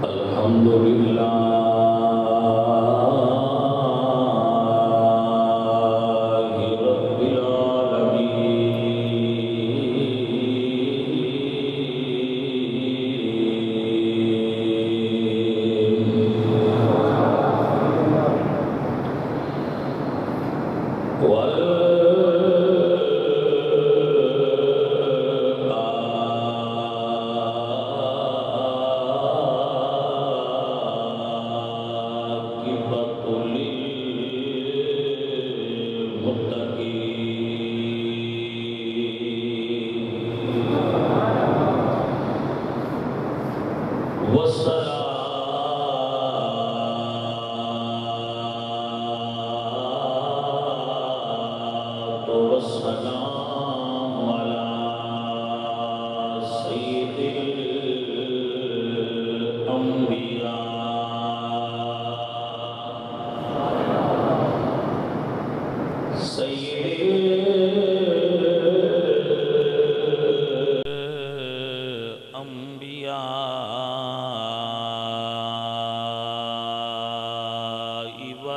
الحمد للہ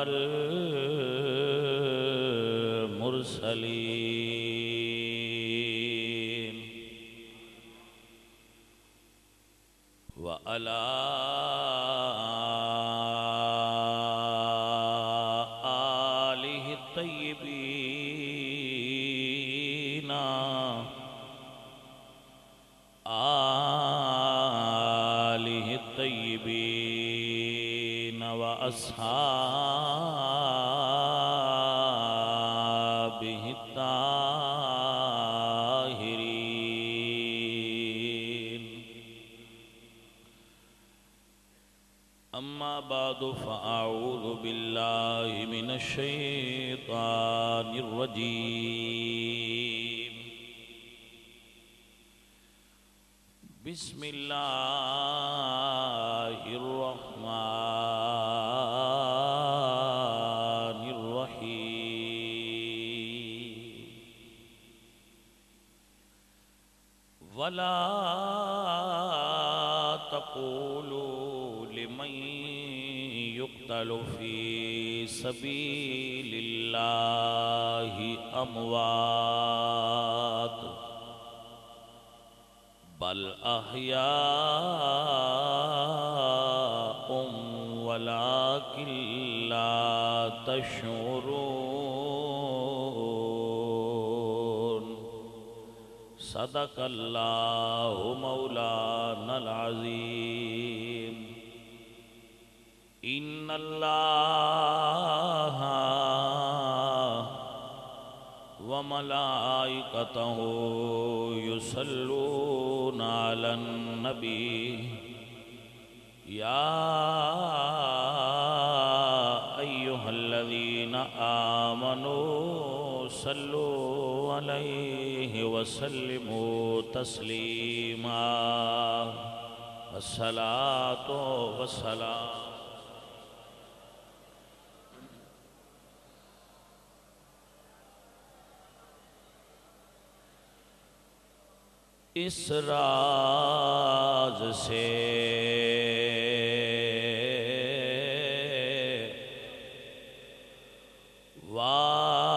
رب المرسلين وعلى آله الطيبين وأصحابه الطاهرين أما بعد فأعوذ بالله من الشيطان الرجيم بسم الله الرحمن الرحيم ولا تقولوا لمن يقتل في سبيل الله أموات بل أحياء ولكن لا تشعرون صدق الله مولانا العظيم إن الله وملائكته يصلون على النبي يا أيها الذين آمنوا صلوا عليه وسلموا تسليما الصلاة والسلام اس راز سے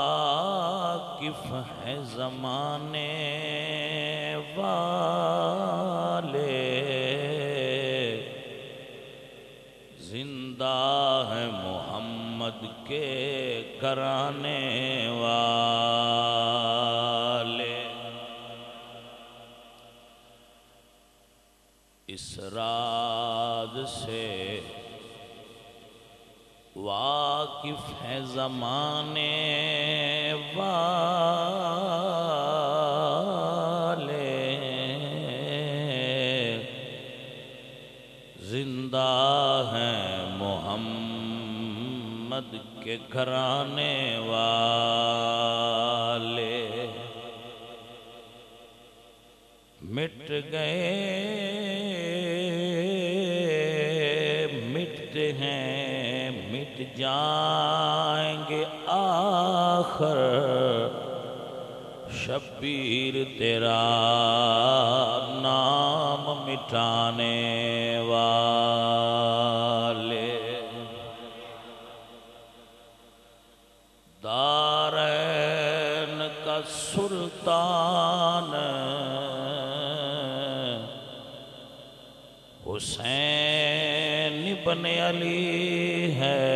واقف ہے زمانے والے زندہ ہے محمد کے گھرانے والے اس راز سے واقف ہے زمانے والے زندہ ہیں محمد کے گھرانے والے مٹ گئے مٹتے ہیں مٹ جائیں گے آخر شبیر تیرا نام مٹانے والا حسین ابن علی ہے،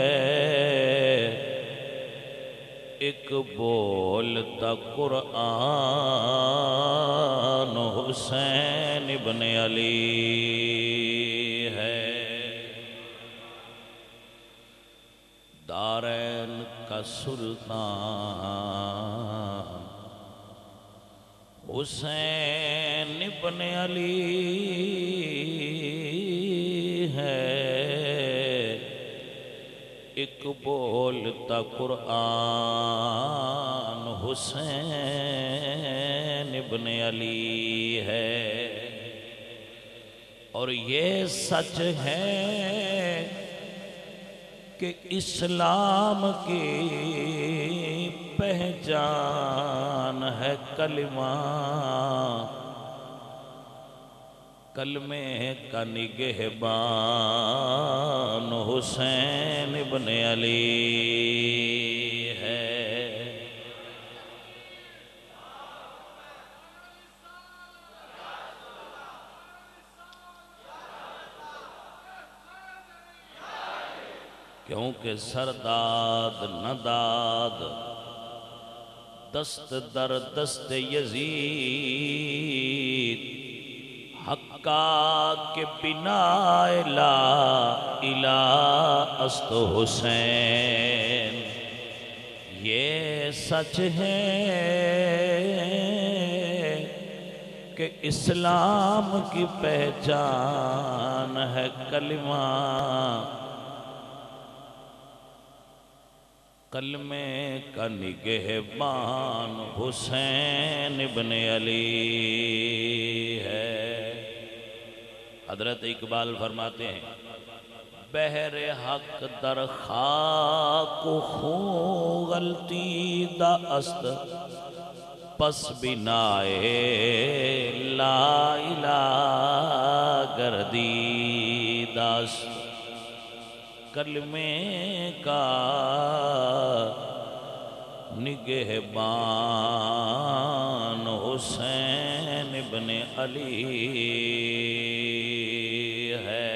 ایک بولتا قرآن حسین ابن علی ہے، دارین کا سلطان حسین ابن علی ہے، ایک بولتا قرآن حسین ابن علی ہے، اور یہ سچ ہے کہ اسلام کی پہچان ہے کلمہ، کلمے کا نگہبان حسین ابن علی ہے۔ کیونکہ سرداد نداد دست در دست یزید، حقا کے بنا لا الہ است حسین، یہ سچ ہے کہ اسلام کی پہچان ہے کلمہ، کلمے کا نگہبان حسین ابن علی ہے۔ حضرت اقبال فرماتے ہیں، بہر حق در خاک و خون غلطی دا است، پس بنائے لا الہ گردید است، کلمے کا نگہبان حسین ابن علی ہے۔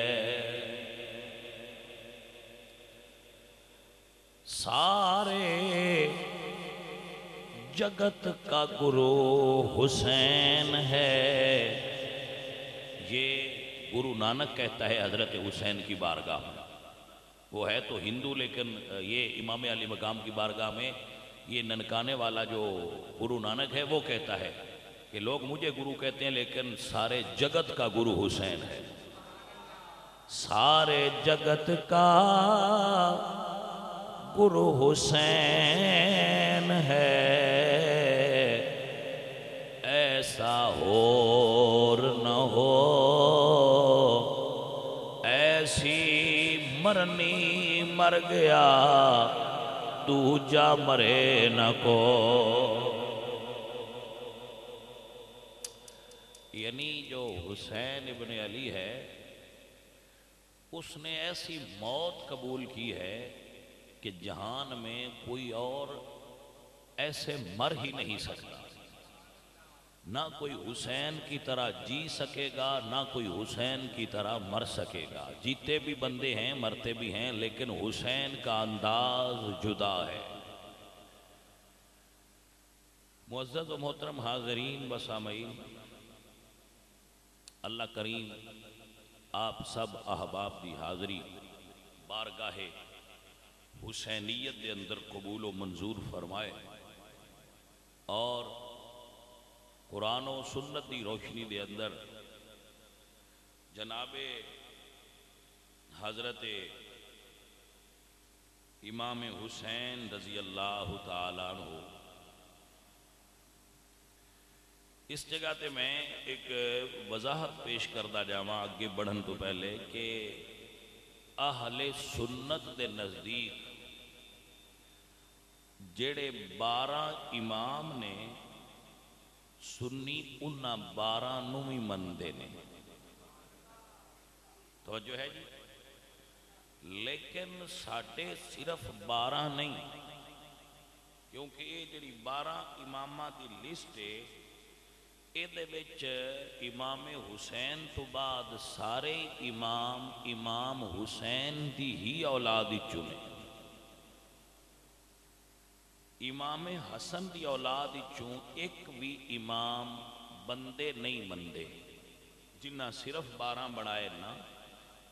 سارے جگت کا گرو حسین ہے، یہ گرو نانک کہتا ہے حضرت حسین کی بارگاہ میں، وہ ہے تو ہندو لیکن یہ امام علی مقام کی بارگاہ میں یہ ننکانے والا جو گرو نانک ہے وہ کہتا ہے کہ لوگ مجھے گرو کہتے ہیں لیکن سارے جگت کا گرو حسین ہے، سارے جگت کا گرو حسین ہے، ایسا اور نہ ہو ایسی مرنی مر گیا دوجا مرے نہ کو، یعنی جو حسین ابن علی ہے اس نے ایسی موت قبول کی ہے کہ جہان میں کوئی اور ایسے مر ہی نہیں سکتا، نہ کوئی حسین کی طرح جی سکے گا نہ کوئی حسین کی طرح مر سکے گا، جیتے بھی بندے ہیں مرتے بھی ہیں لیکن حسین کا انداز جدا ہے۔ معزز و محترم حاضرین و سامعین، اللہ کریم آپ سب احباب دی حاضری بارگاہ حسینیت دے اندر قبول و منظور فرمائے، اور قرآن و سنت دی روشنی دے اندر جناب حضرت امام حسین رضی اللہ تعالیٰ عنہ، اس جگہ تے میں ایک وضاحت پیش کردہ جاواں آگے بڑھن تو پہلے کہ اہل سنت دے نزدیک جڑے 12 امام نے سنی انہاں 12 نو ہی مندے نے، توجہ ہے جی، لیکن ساڑھے صرف 12 نہیں، کیونکہ یہ جڑی 12 امامہ دی لسٹ ہے امام حسین تو بعد سارے امام حسین دی ہی اولاد چنے، امام حسن دی اولاد چوں ایک بھی امام بندے نہیں مندے، جنہ صرف 12 بنائے نا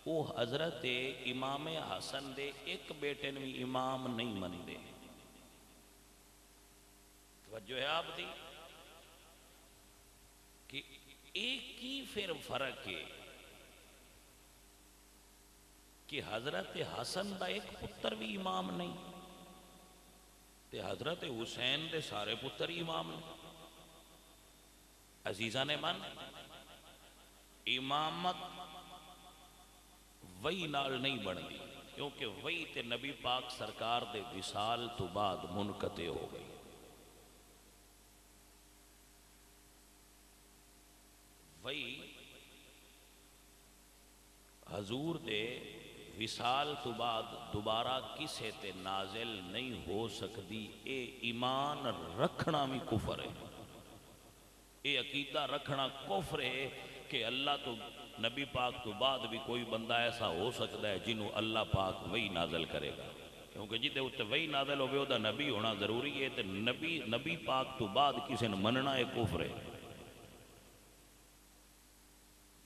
وہ حضرت امام حسن دے ایک بیٹے نے بھی امام نہیں مندے۔ توجہ ہے آپ دی کہ ایک ہی پھر فرق ہے کہ حضرت حسن دا ایک پتر بھی امام نہیں تے حضرت حسین دے سارے پتر امام نے۔ عزیزہ نے من امامت وہی نال نہیں بڑھتی، کیونکہ وہی تے نبی پاک سرکار دے وصال تو بعد منقطع ہو گئی۔ وہی حضور دے وصال تو بعد دوبارہ کسے تے نازل نہیں ہو سکتی۔ اے ایمان رکھنا بھی کفر ہے، اے عقیدہ رکھنا کفر ہے کہ اللہ تو نبی پاک تو بعد بھی کوئی بندہ ایسا ہو سکتا ہے جنہوں اللہ پاک وہی نازل کرے گا، کیونکہ جدے اتنے وہی نازل ہوئے وہ دا نبی ہونا ضروری ہے، تے نبی پاک تو بعد کسی نے مننا ہے کفر ہے۔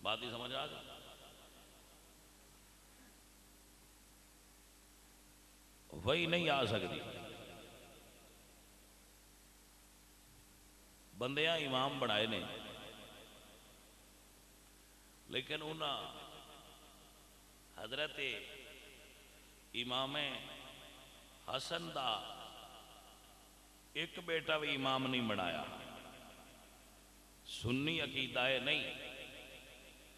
بات ہی سمجھ آ گئی؟ وہی نہیں آ سکتی، بندیاں امام بنائے نے، لیکن انہاں حضرت امام حسن دا ایک بیٹا بھی امام نہیں بنایا۔ سنی عقیدہ ہے نہیں،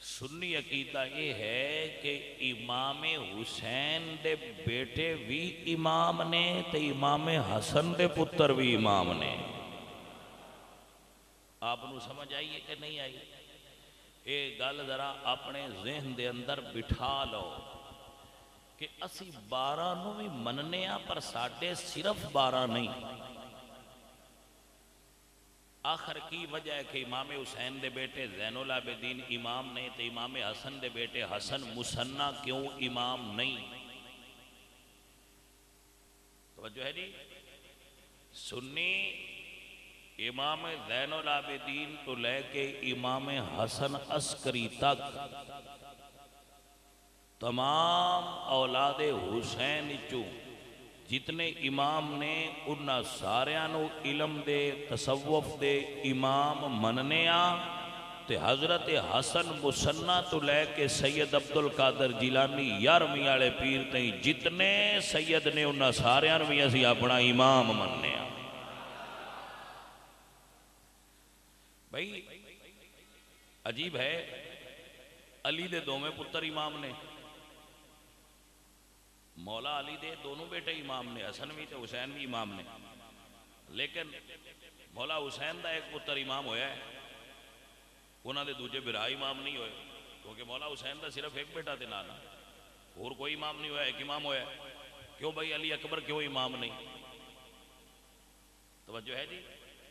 سنی عقیدہ یہ ہے کہ امام حسین دے بیٹے بھی امام نے تے امام حسن دے پتر بھی امام نے۔ آپ نو سمجھ آئیے کہ نہیں آئی؟ اے گل ذرا اپنے ذہن دے اندر بٹھا لو کہ اسی 12 نو بھی مننے ہاں پر ساڈے صرف 12 نہیں۔ آخر کی وجہ ہے کہ امام حسین دے بیٹے زین العابدین امام نے تے امام حسن دے بیٹے حسن مثنیٰ کیوں امام نہیں؟ توجہ ہے جی؟ سنی امام زین العابدین تو لے کے امام حسن عسکری تک تمام اولاد حسین چوں جتنے امام نے انہاں ساریانو علم دے تصوف دے امام مننیا تے حضرت حسن مثنیٰ تو لے کے سید عبدالقادر جیلانی 11ویں والے پیر تئیں جتنے سید نے انہاں ساریانو بھی اسی اپنا امام مننیا۔ بھائی عجیب ہے، علی دے دوویں پتر امام نے، مولا علی دے دونوں بیٹے امام نے، حسن بھی تے حسین بھی امام نے، لیکن مولا حسین دا ایک پتر امام ہویا ہے، انہاں دے دوجے برا امام نہیں ہوئے، کیونکہ مولا حسین دا صرف ایک بیٹا تے نانا، اور کوئی امام نہیں ہویا، ایک امام ہویا ہے۔ کیوں بھائی علی اکبر کیوں امام نہیں؟ توجہ ہے جی؟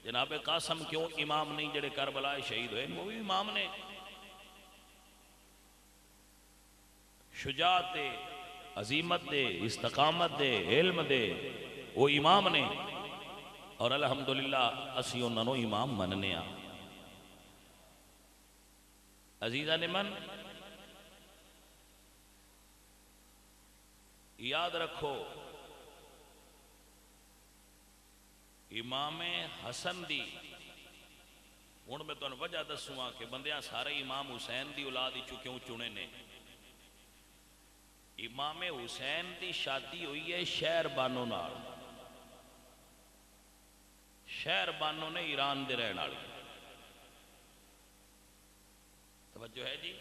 جناب قاسم کیوں امام نہیں جڑے کربلا شہید ہوئے؟ وہ بھی امام نے، شجاعت دے، عظیمت دے، استقامت دے، علم دے، وہ امام نے، اور الحمدللہ اسی انہوں نے امام مننے آ۔ عزیزہ نے من یاد رکھو، امام حسن دی ہن میں تمہیں وجہ دسوں کہ بندیاں سارے امام حسین دی اولاد ہی کیوں چنے نے۔ امام حسین دی شادی ہوئی ہے شہر بانو نال، شہر بانو نے ایران دے رہن والی، توجہ ہے جی؟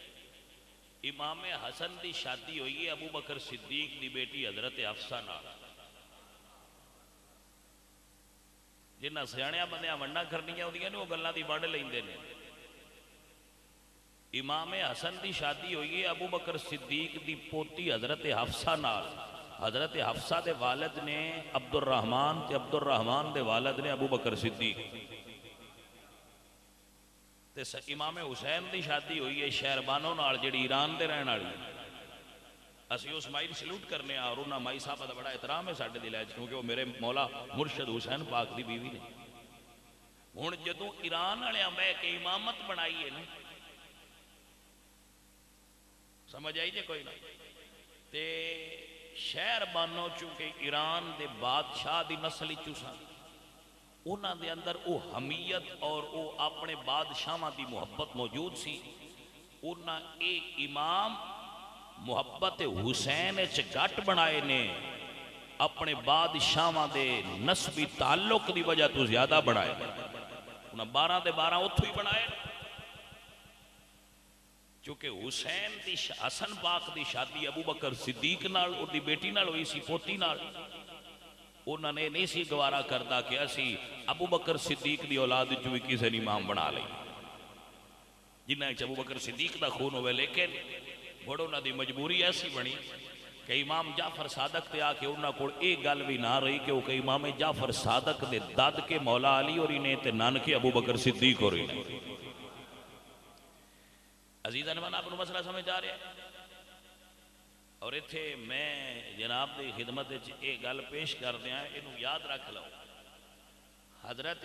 امام حسن دی شادی ہوئی ہے ابو بکر صدیق دی بیٹی حضرت حفصہ نال، جنہ سیاںیاں بندیاں ونڈاں کرنیاں ہوندیاں نے وہ گلاں دی ونڈ لیندے نے۔ امام حسن دی شادی ہوئی ہے ابو بکر صدیق دی پوتی حضرت حفصہ نال، حضرت حفصہ دے والد نے عبد الرحمن تے عبد الرحمن دے والد نے ابو بکر صدیق۔ تے امام حسین دی شادی ہوئی ہے شہر بانو نال جڑی ایران دے رہن والی اسی اس مائی سلوٹ کرنے اور انہاں مائی صاحب دا بڑا احترام ہے ساڈے دل وچ کیونکہ وہ میرے مولا مرشد حسین پاک دی بیوی نے ہن جدوں ایران والےاں بہ کے امامت بنائی ہے نا سمجھ آئی جے کوئی نہ تے شہر بانو چونکہ ایران دے بادشاہ دی نسل چوں سن انہاں دے اندر او حمیت اور او اپنے بادشاہاں دی محبت موجود سی انہاں ایک امام محبت حسین چ گھٹ بنائے نے اپنے بادشاہاں دے نسبی تعلق دی وجہ تو زیادہ بنائے انہاں 12 دے 12 اتھو ہی بنائے چونکہ حسین دی حسن پاک دی شادی ابو بکر صدیق نال اور دی بیٹی نال ہوئی سی پوتی نال انہوں نے نہیں سی گوارا کرتا کہ اسی ابو بکر صدیق دی اولاد جو بھی کسی نے امام بنا لیں جنہ ابو بکر صدیق دا خون ہوئے لیکن بڑوں انہوں دی مجبوری ایسی بنی کہ امام جعفر صادق تے آکے انہوں کو ایک گل بھی نہ رہی کہ وہ کہ امام جعفر صادق دے داد کے مولا علی اور انہیں تے نانکے ابو بکر صدیق ہو رہی عزیزہ نے اپنا مسئلہ سمجھ آ رہے ہیں اور اتھے میں جناب دی خدمت ایک گل پیش کر دیا انہوں یاد رکھ لو حضرت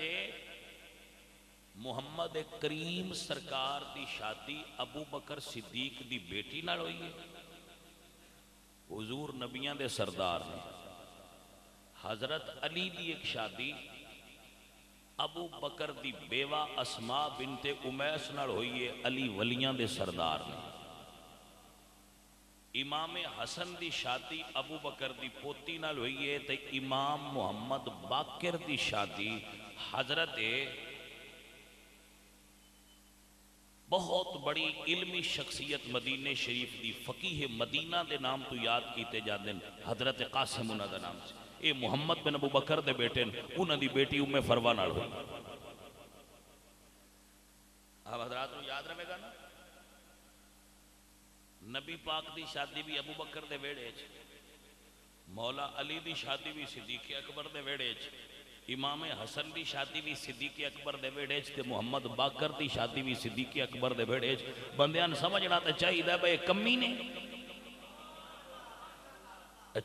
محمد کریم سرکار دی شادی ابو بکر صدیق دی بیٹی نال ہوئی ہے حضور نبیان دے سردار نے حضرت علی دی ایک شادی ابو بکر دی بیوہ اسماء بنت امیس نال ہوئی ہے علی ولیان دے سردار نے امام حسن دی شادی ابو بکر دی پوتی نال ہوئی ہے تے امام محمد باقر دی شادی حضرت بہت بڑی علمی شخصیت مدینہ شریف دی فقیہ مدینہ دے نام تو یاد کیتے جاندے حضرت قاسم انہاں دا نام سے اے محمد بن ابو بکر دے بیٹے انہاں دی بیٹی ام فروہ نال ہوئی آپ حضرات کو یاد رہے گا نا نبی پاک دی شادی بھی ابو بکر دے ویڑے مولا علی دی شادی بھی صدیق اکبر دے ویڑے امام حسن دی شادی بھی صدیق اکبر دے ویڑے تے محمد باقر دی شادی بھی صدیق اکبر دے ویڑے بندیاں سمجھنا تے چاہیے بھئی کمی نے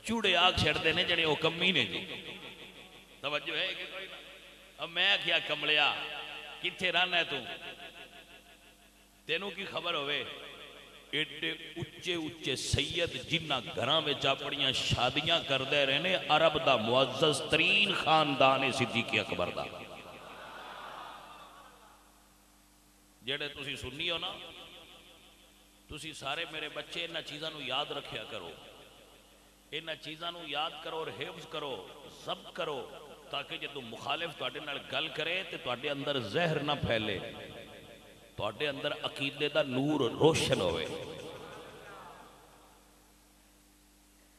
چوڑے آگ چھڑتے نے جڑے وہ کمی نے جی توجہ ہے کہ کوئی نہ اب میں کیا کملیا کتھے رہنا ہے تو تینوں کی خبر ہوئے ایڈے اچھے اچھے سید جنہ گھراں میں چاپڑیاں شادیاں کر دے رہنے عرب دا معزز ترین خاندان صدیق اکبر دا جڑے تسی سننی ہو نا تسی سارے میرے بچے انہاں چیزاں نو یاد رکھیا کرو انہاں چیزاں نو یاد کرو اور حفظ کرو ضبط کرو تاکہ جدو مخالف تواڈے نال گل کرے تے تواڈے اندر زہر نہ پھیلے تواڈے اندر عقیدے دا نور روشن ہوئے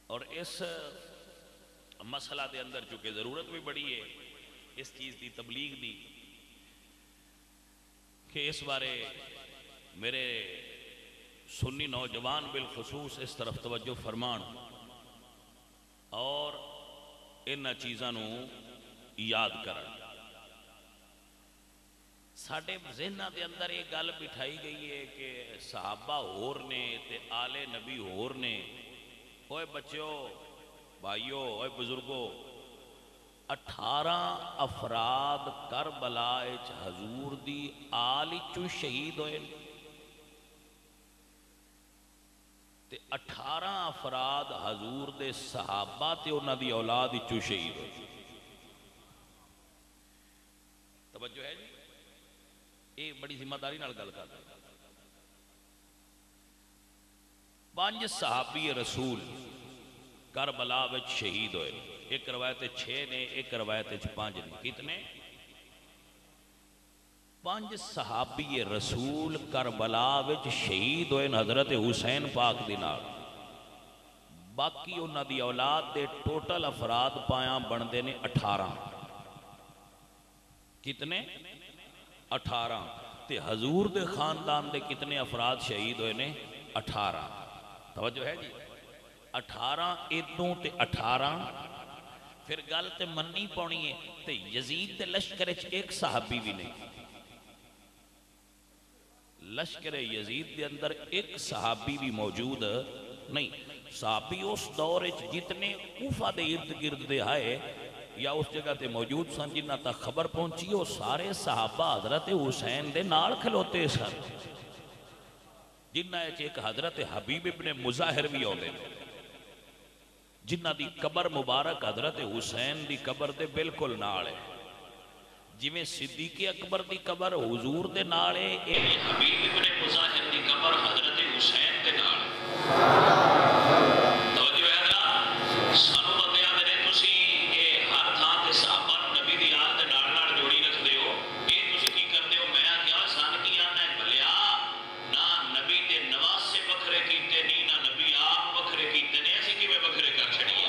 اور اس مسئلہ دے اندر چونکہ ضرورت بھی بڑی ہے اس چیز دی تبلیغ دی کہ اس بارے میرے سنی نوجوان بالخصوص اس طرف توجہ فرمان اور انہاں چیزاں نو یاد کرن ساڑھے ذہنہ دے اندر ایک گل بٹھائی گئی ہے کہ صحابہ ہور نے تے آل نبی ہور نے اوے بچوں بھائیو اوے بزرگو 18 افراد کربلا اچ حضور دی آل چو شہید ہوئے تے 18 افراد حضور دے صحابہ تے انہاں دی اولاد چو شہید ہوئے توجہ ہے جی یہ بڑی ذمہ داری نال گل کر رہا 5 صحابی رسول کربلا وچ شہید ہوئے ایک روایت 6 نے ایک روایت 5 نے کتنے 5 صحابی رسول کربلا وچ شہید ہوئے حضرت حسین پاک دی نال باقی انہاں دی اولاد دے ٹوٹل افراد پایاں بندے نے 18 کتنے 18 تے حضور دے خاندان دے کتنے افراد شہید ہوئے نے 18 توجہ ہے جی 18 ادوں تے 18 پھر گل تے منی پونی ہے تے یزید دے لشکر ایک صحابی بھی نہیں لشکر یزید دے اندر ایک صحابی بھی موجود نہیں. صحابی اس دور جتنے کوفہ دے ارد گرد دے آئے یا اس جگہ تے موجود سن جنہ تک خبر پہنچی وہ سارے صحابہ حضرت حسین دے نال کھلوتے سن. جنہ ایک حضرت حبیب ابن مظاہر بھی ہوتے جنہ دی قبر مبارک حضرت حسین دی قبر دے بالکل نال ہے. جویں صدیق اکبر دی قبر حضور دے نال ہے اے حبیب ابن مظاہر دی قبر حضرت حسین دے نال توجہ ہے نا. سانو بندے آدھے نے تسی اے ہر تھان تے صحابہ نبی دی یاد دے نال نال جوڑی رکھ دے ہو اے تسی کی کر دے ہو. میں کیا سان کی آنا ہے بھلیا نہ نبی دے نواسے وکھرے کیتے نہیں نہ نبی آپ وکھرے کیتے نے اسی کیویں وکھرے کر چھڑیے.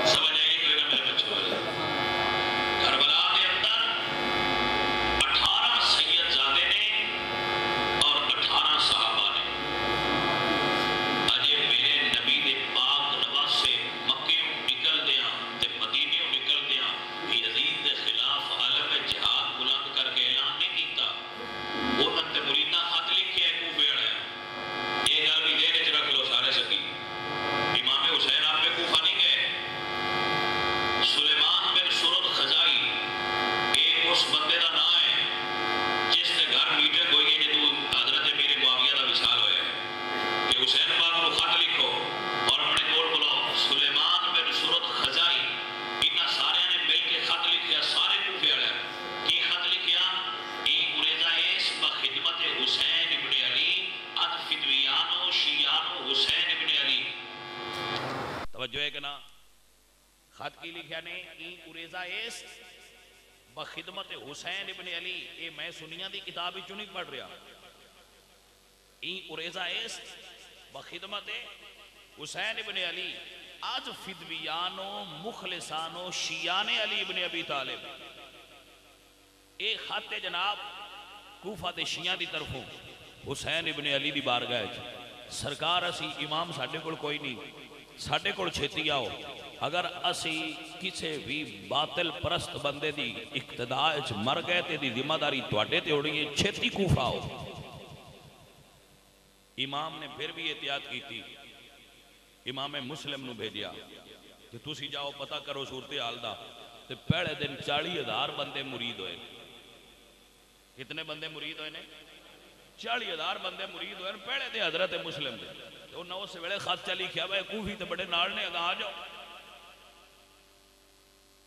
سمجھ آئی کوئی نہ میرے بچوں والے. کربلا دے اندر 18 سید زادے نے اور 18 صحابہ نے. اجے میرے نبی دے پاک نواسے مکیوں نکل دیاں تے مدینیوں نکل دیاں یزید دے خلاف عالم جہاد بلند کر کے اعلان نہیں کیتا. انہاں تے مریداں خط لکھے کوفے والے. یہ گل بھی ذہن وچ رکھ لو سارے سکی. امام حسین آپ پہ کوفہ نہیں گئے. سلیمان بن سرد خزائی ایک اس بندے دا نام ہے جس کے گھر میٹنگ ہوئی ہے جدو حضرت امیر معاویہ دا وصال ہویا ہے کہ حسین پاک کو خط لکھو اور اپنے کول بلاؤ. سلیمان بن سرد خزائی انہاں سارے نے مل کے خط لکھیا سارے کوفے والے. کی خط لکھیا این قریظہ ایس بخدمت حسین ابن علی اد فدویانو شیعانو حسین ابن علی. توجہ ہے کہ نا. خط کی لکھیا نے این قریظہ ایس بخدمت حسین ابن علی. اے میں سنیاں دی کتاب ہی چونی پڑھ رہا. این قریظہ ایس بخدمت حسین ابن علی آج فدویانو مخلصانو شیعان علی ابن ابی طالب. اے خط جناب کوفہ دے شیعہ دی طرفوں حسین ابن علی دی بارگاہ سرکار اسی امام ساڈے کول کوئی نہیں ساڈے کول چھتی آؤ. اگر اسی کسے بھی باطل پرست بندے دی اقتداء اچ مر گئے تے دی ذمہ داری تواڈے تے ہونی ہے. چھتی کوفہ آؤ. امام نے پھر بھی احتیاط کی تھی. امام مسلم نو بھیجیا کہ تسی جاؤ پتہ کرو صورتحال دا. تے پہلے دن 40,000 بندے مرید ہوئے. کتنے بندے مرید ہوئے نے؟ 40,000 بندے مرید ہوئے پہلے دے حضرت مسلم دے. انہاں اس ویلے خط چلی کیا بھائی کوفی تے بڑے نال نے اگاں آ جاؤ.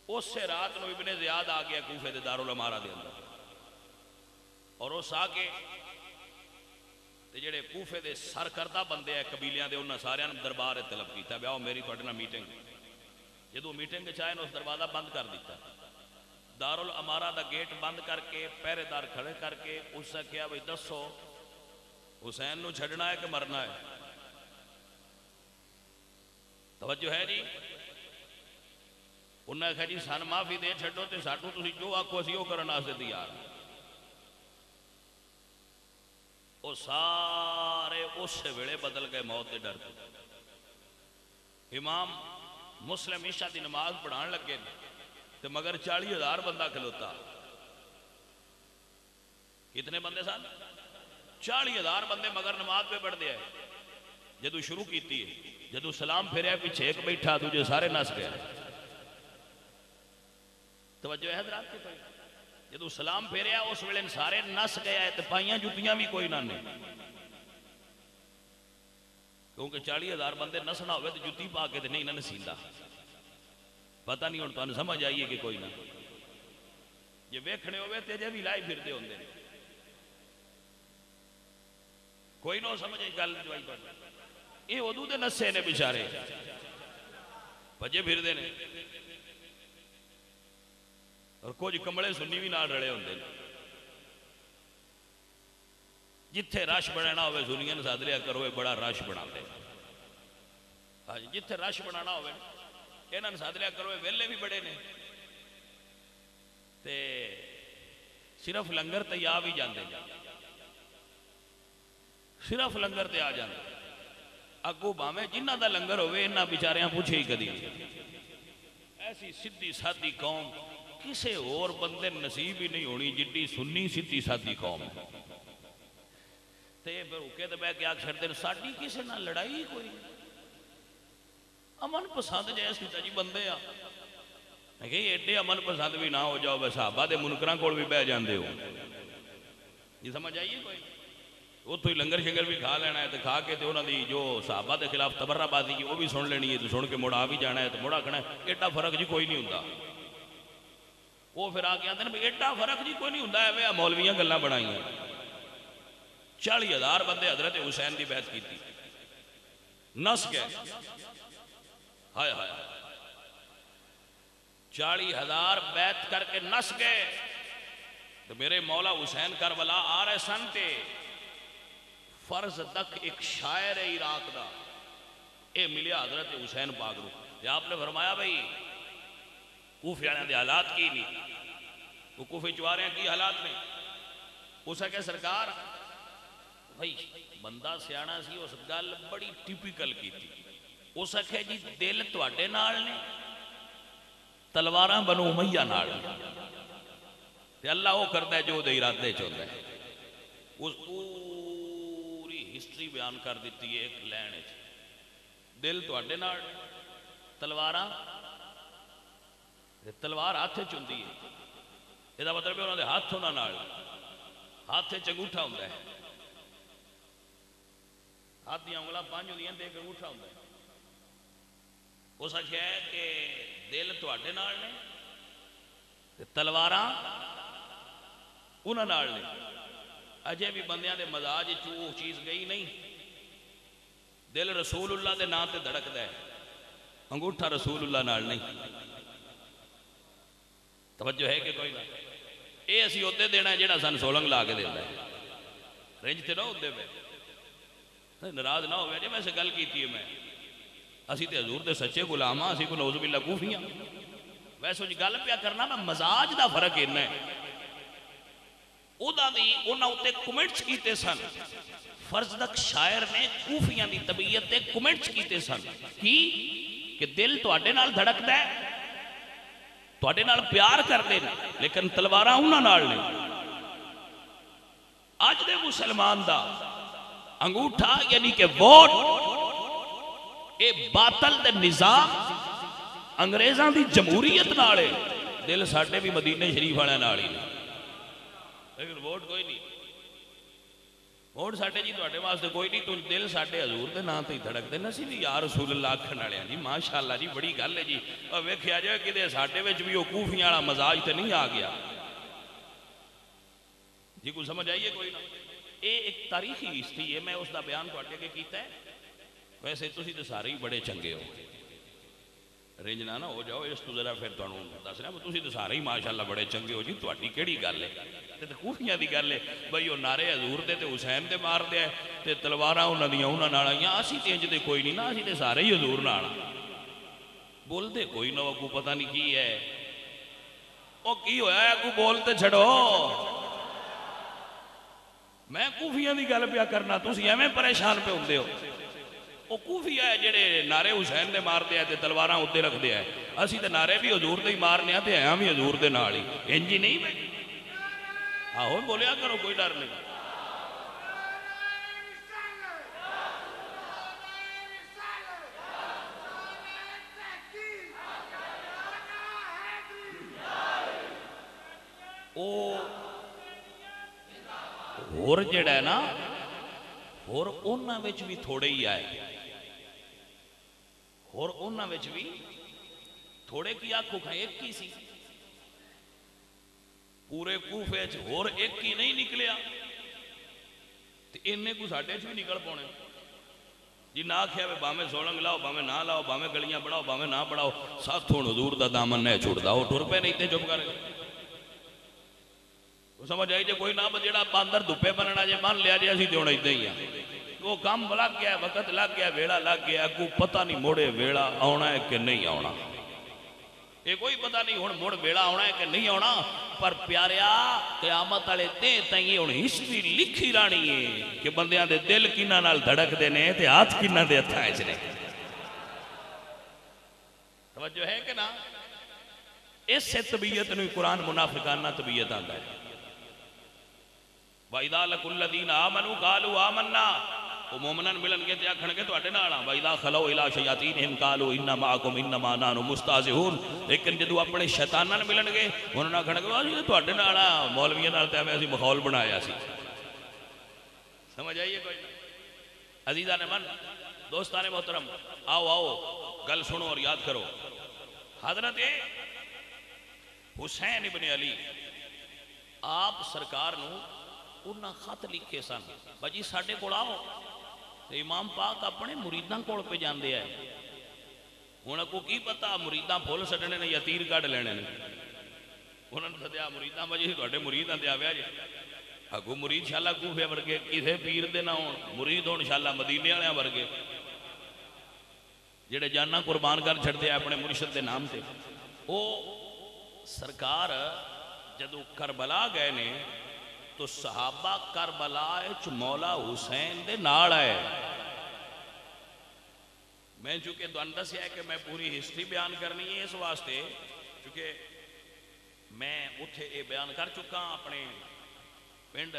اس سے رات نو ابن زیاد آ گیا کوفے دے دارالعمارہ دے اندر اور اس آ کے تے جڑے کوفے دے سرکردہ بندے ہیں قبیلیاں دے انہاں سارے دربار طلب کیتا بیاؤ میری تواڈے نال میٹنگ. جدو میٹنگ چاہے اس دروازہ بند کر دیتا. دارالعمارہ دا گیٹ بند کر کے پہرے دار کھڑے کر کے اس سے کیا بھئی دسو حسین نو چھڑنا ہے کہ مرنا ہے؟ توجہ ہے جی. انہوں نے کہا جی سان معافی دے چھڑو تے ساٹھو تسی جو آکھو اسی وہ کرنا سے تیار. وہ سارے اس سے ویلے بدل گئے موت دے ڈر. امام مسلم عشاء دی نماز پڑھان لگے تے مگر 40,000 بندہ کھلوتا. کتنے بندے سن؟ 40,000 بندے مگر نماز پہ پڑھ دیا ہے. جدو شروع کیتی ہے جدو سلام پھیریا پیچھے ایک بیٹھا تجھے سارے نس گئے. توجہ ہے حضرات کی کوئی؟ جدو سلام پھیریا اس ویلے سارے نس گیا ہے تے پائیاں جتیاں بھی کوئی نہ نہیں. کیونکہ 40,000 بندے نسنا ہوئے تو جتی پا کے نہیں نہ نسیندا. پتہ نہیں ہوں تو سمجھ آئیے کہ کوئی نہ یہ ویکھنے ہوئے تے جے بھی لائی پھر دے ہوندے کوئی نہ سمجھ آئی گل جو آئی پر یہ ادو دے نسے نے بیچارے بجے پھر دے نے اور کچھ کمڑے سنی بھی نال رڑے ہوندے جتھے رش بنانا ہوئے سنیاں ساتھ لیا کرو بڑا رش بناتے. ہاں جی جتھے رش بنانا ہوئے انہاں نے ساتھ لیا کرو ویلے بھی بڑے نے تے صرف لنگر تے آ بھی جاندے صرف لنگر تے آ جاندے. اگو باویں جنہ دا لنگر ہوئے انہاں بیچاریاں پوچھے ہی کدی ایسی سیدھی سادی قوم کسے اور بندے نصیب ہی نہیں ہونی جڈی سنی سیدھی سادھی قوم ہے تے پھر اوکے تے بہ کے آکھ چھڑدے ساڈی کسے نال لڑائی کوئی امن پسند جیسے جی بندے آ میں کہ ایڈے امن پسند بھی نہ ہو جاؤ بے صحابہ دے منکراں کول بھی بہ جاندے ہو یہ سمجھ آئیے کوئی اتوں ہی لنگر شنگر بھی کھا لینا ہے تو کھا کے تو انہوں دی جو صحابہ دے خلاف تبرہ بازی کی وہ بھی سن لینی ہے تو سن کے مڑا بھی جانا ہے تو مڑا کھنا ہے ایڈا فرق جی کوئی نہیں ہوتا وہ پھر آ کے آتے ہیں ایڈا فرق جی کوئی نہیں ہوتا ہے میں مولویاں گلاں بنائی ہیں 40,000 بندے حضرت حسین دی بیعت کی تھی نس گئے ہائے ہائے 40,000 بیعت کر کے نس گئے تو میرے مولا حسین کربلا آ رہے سن تے فرض تک ایک شاعر عراق دا اے ملیا حضرت حسین پاک رو یا آپ نے فرمایا بھئی کوفے والے دے حالات کی نہیں وہ کوفے چوارے ہیں کی حالات نہیں اسے کہ سرکار بھئی بندہ سیانا سی اس گل بڑی ٹیپیکل کی تھی اسے کہ جی دل تواڈے نال نے تلواراں بنو امیہ نال تے اللہ وہ کرتا ہے جو دے ارادے چاہتا ہے اس پوری ہسٹری بیان کر دیتی ہے ایک لین دل تواڈے نال تلواراں تلوار ہاتھ چندی ہے یہ مطلب ہے انہوں نے ہاتھ ہونا نال ہاتھ انگوٹھا ہوں ہے ہاتھ دیا انگلہ 5 ہوندی ہیں تے ایک انگوٹھا ہوں ہے وہ سچ ہے کہ دل تواڈے نال نے تلواراں انہاں نال نے اجے بھی بندیاں دے مزاج وہ چیز گئی نہیں دل رسول اللہ دے نام تے دھڑکدا ہے انگوٹھا رسول اللہ نال نہیں توجہ ہے کہ کوئی نہ اے اسی ہوتے دینا ہے جیڑا سن سولنگ لا کے دیتا ہے رنج تے نہ ہوتے پہ ناراض نہ ہوئے جی میں سے گل کیتی ہے میں اسی تے حضور دے سچے غلام ہاں اسی کو نعوذ باللہ کوفیاں ویسے جی گل پیا کرنا میں مزاج دا فرق اتنا ہے اودا دی انہاں اتے کمنٹس کیتے سن فرزدق شاعر نے کوفیاں دی طبیعت تے کمنٹس کیتے سن کی کہ دل تواڈے نال دھڑکدا ہے تواڈے نال پیار کردے نے لیکن تلواراں انہاں نال نے اج دے مسلمان دا انگوٹھا یعنی کہ ووٹ اے باطل دے نظام انگریزاں دی جمہوریت نالے دل ساڈے بھی مدینے شریف والے نال ہی لیکن ووٹ کوئی نہیں ووٹ ساڈے جی تواڈے واسطے کوئی نہیں تو دل ساڈے حضور دے نام تے ہی دھڑکدے نے اسی بھی یا رسول اللہ آکھن والے جی ماشاءاللہ جی بڑی گل ہے جی اور ویکھیا جائے کدے ساڈے وچ بھی وہ کوفیاں والا مزاج تے نہیں آ گیا جی کوئی سمجھ آئیے کوئی نہ اے ایک تاریخی ہسٹری ہے میں اس دا بیان تواڈے اگے کیتا ہے ویسے تسی تے سارے ہی بڑے چنگے ہو رنج نہ ہو جاؤ اس تو ذرا پھر تانوں دس رہا تسی تے سارے ہی ماشاءاللہ بڑے چنگے ہو جی تواڈی کیڑی گل ہے تے کوفیاں دی گل ہے بھئی او نعرے حضور دے تے حسین دے مار دے تے تلواراں انہاں دیاں انہاں نال آئیاں اسی تے انج دے کوئی نہیں نا اسی تے سارے ہی حضور نال بول دے کوئی نہ کو پتہ نہیں کی ہے او کی ہویا ہے کو بول تے چھڑو میں کوفیاں دی گل پیا کرنا تسی ایویں پریشان پہ ہوندے ہو وہ کوفی ہے جڑے نعرے حسین دے مار دے تے تلواراں اوتے رکھ دے اسی تے نعرے بھی حضور دے ہی مارنے تے ہیں بھی حضور دے نال ہی انج ہی نہیں میں آہو بولیا کرو کوئی ڈر نہیں اور جڑا ہے نا اور انہاں وچ بھی تھوڑے ہی آئے اور انہاں وچ بھی تھوڑے کی آنکھوں کھائیں ایک کی سی پورے کوفے اور ایک کی نہیں نکلیا تو انہیں کو ساڑھے بھی نکل پونے جی نہ کیا باہمیں سولنگ لاؤ باہمیں نہ لاؤ باہمیں گلیاں بڑھاؤ باہمیں نہ بڑھاؤ ساتھ تھوڑ حضور دا دامن نہیں چھوڑ دا وہ ٹھر پہ نہیں تے چپ کرے وہ سمجھ آئی جے کوئی نہ بجیڑا باندر دھپے بننا جے مان لیا جے اسی دیونا ہی دیں وہ کام لگ گیا وقت لگ گیا ویڑا لگ گیا کو پتہ نہیں موڑے ویڑا آونا ہے کہ نہیں آونا یہ کوئی پتہ نہیں ہون موڑ ویڑا آونا ہے کہ نہیں آونا پر پیاریا قیامت والے دیں تائیں ہن ہسٹری لکھی رانی ہے کہ بندیاں دے دل کینہ نال دھڑک دے نے تے ہاتھ کینہ دے ہتھاں وچ نے توجہ ہے کہ نا اس سے طبیعت نہیں قرآن منافقانہ طبیعت آتا ہے. وَإِذَا لَقُوا الَّذِينَ آمَنُوا قَالُوا آمَنَّا, وہ مومنان ملن گے تے آکھن گے تواڈے نال ہاں. وَإِذَا خَلَوْا إِلَىٰ شَيَاطِينِهِمْ قَالُوا إِنَّا مَعَكُمْ إِنَّمَا نَحْنُ مُسْتَهْزِئُونَ. لیکن جدوں اپنے شیطاناں نال ملن گے انہاں نال آکھن گے تواڈے نال ہاں, مولویاں نال تے اسی ماحول بنایا سی. سمجھ آئیے کوئی نہیں؟ عزیزان من, دوستان محترم, آؤ آؤ گل سنو اور یاد کرو. حضرت حسین ابن علی آپ سرکار نو انہاں خط لکھے سن, بجی ساڈے کول آؤ. تے امام پاک اپنے مریداں کول پہ جاندے ہیں. انہاں کو کی پتا مریداں پھول سٹنے نے یا تیر کڈ لینے نے. انہاں نے سدیا مریداں, بجی تواڈے مریداں تے آویا جی. اگو مرید شالا کوفے ورگے کسے پیر دے نہ ہون, مرید ہون شالا مدینے والے ورگے جڑے جانا قربان کر چھڑتے ہیں اپنے مرشد دے نام تے. او سرکار جدو کربلا گئے نے تو صحابہ کربلا وچ مولا حسین دے نال آئے. میں چونکہ تو دسیا ہے کہ میں پوری ہسٹری بیان کرنی ہے اس واسطے چونکہ میں اتھے یہ بیان کر چکا اپنے پنڈ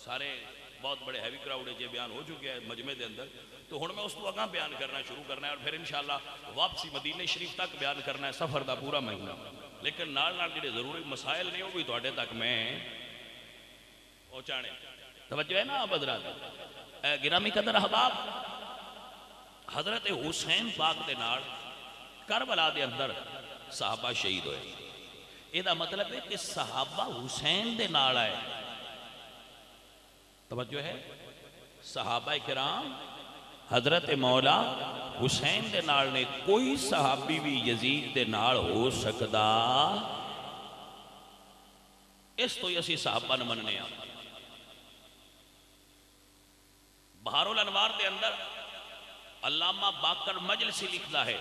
سارے بہت بڑے ہیوی کراؤڈ ہے بیان ہو چکے ہیں مجمع دے اندر. تو ہن میں اس کو اگاں بیان کرنا شروع کرنا ہے اور پھر انشاءاللہ واپسی مدینہ شریف تک بیان کرنا ہے سفر دا پورا مہینہ. لیکن نال نال جڑے ضروری مسائل نے وہ بھی تواڈے تک میں پہنچانے. توجہ ہے نا آپ حضرات. گرامی قدر احباب, حضرت حسین پاک دے نال کربلا دے اندر صحابہ شہید ہوئے. یہ دا مطلب ہے کہ صحابہ حسین دے نال آئے. توجہ ہے, صحابہ کرام حضرت مولا حسین دے نال نے. کوئی صحابی بھی یزید دے نال ہو سکدا اس تو اسی صحابہ نے مننے ہیں. بہار الانوار دے اندر علامہ باقر مجلسی لکھتا ہے,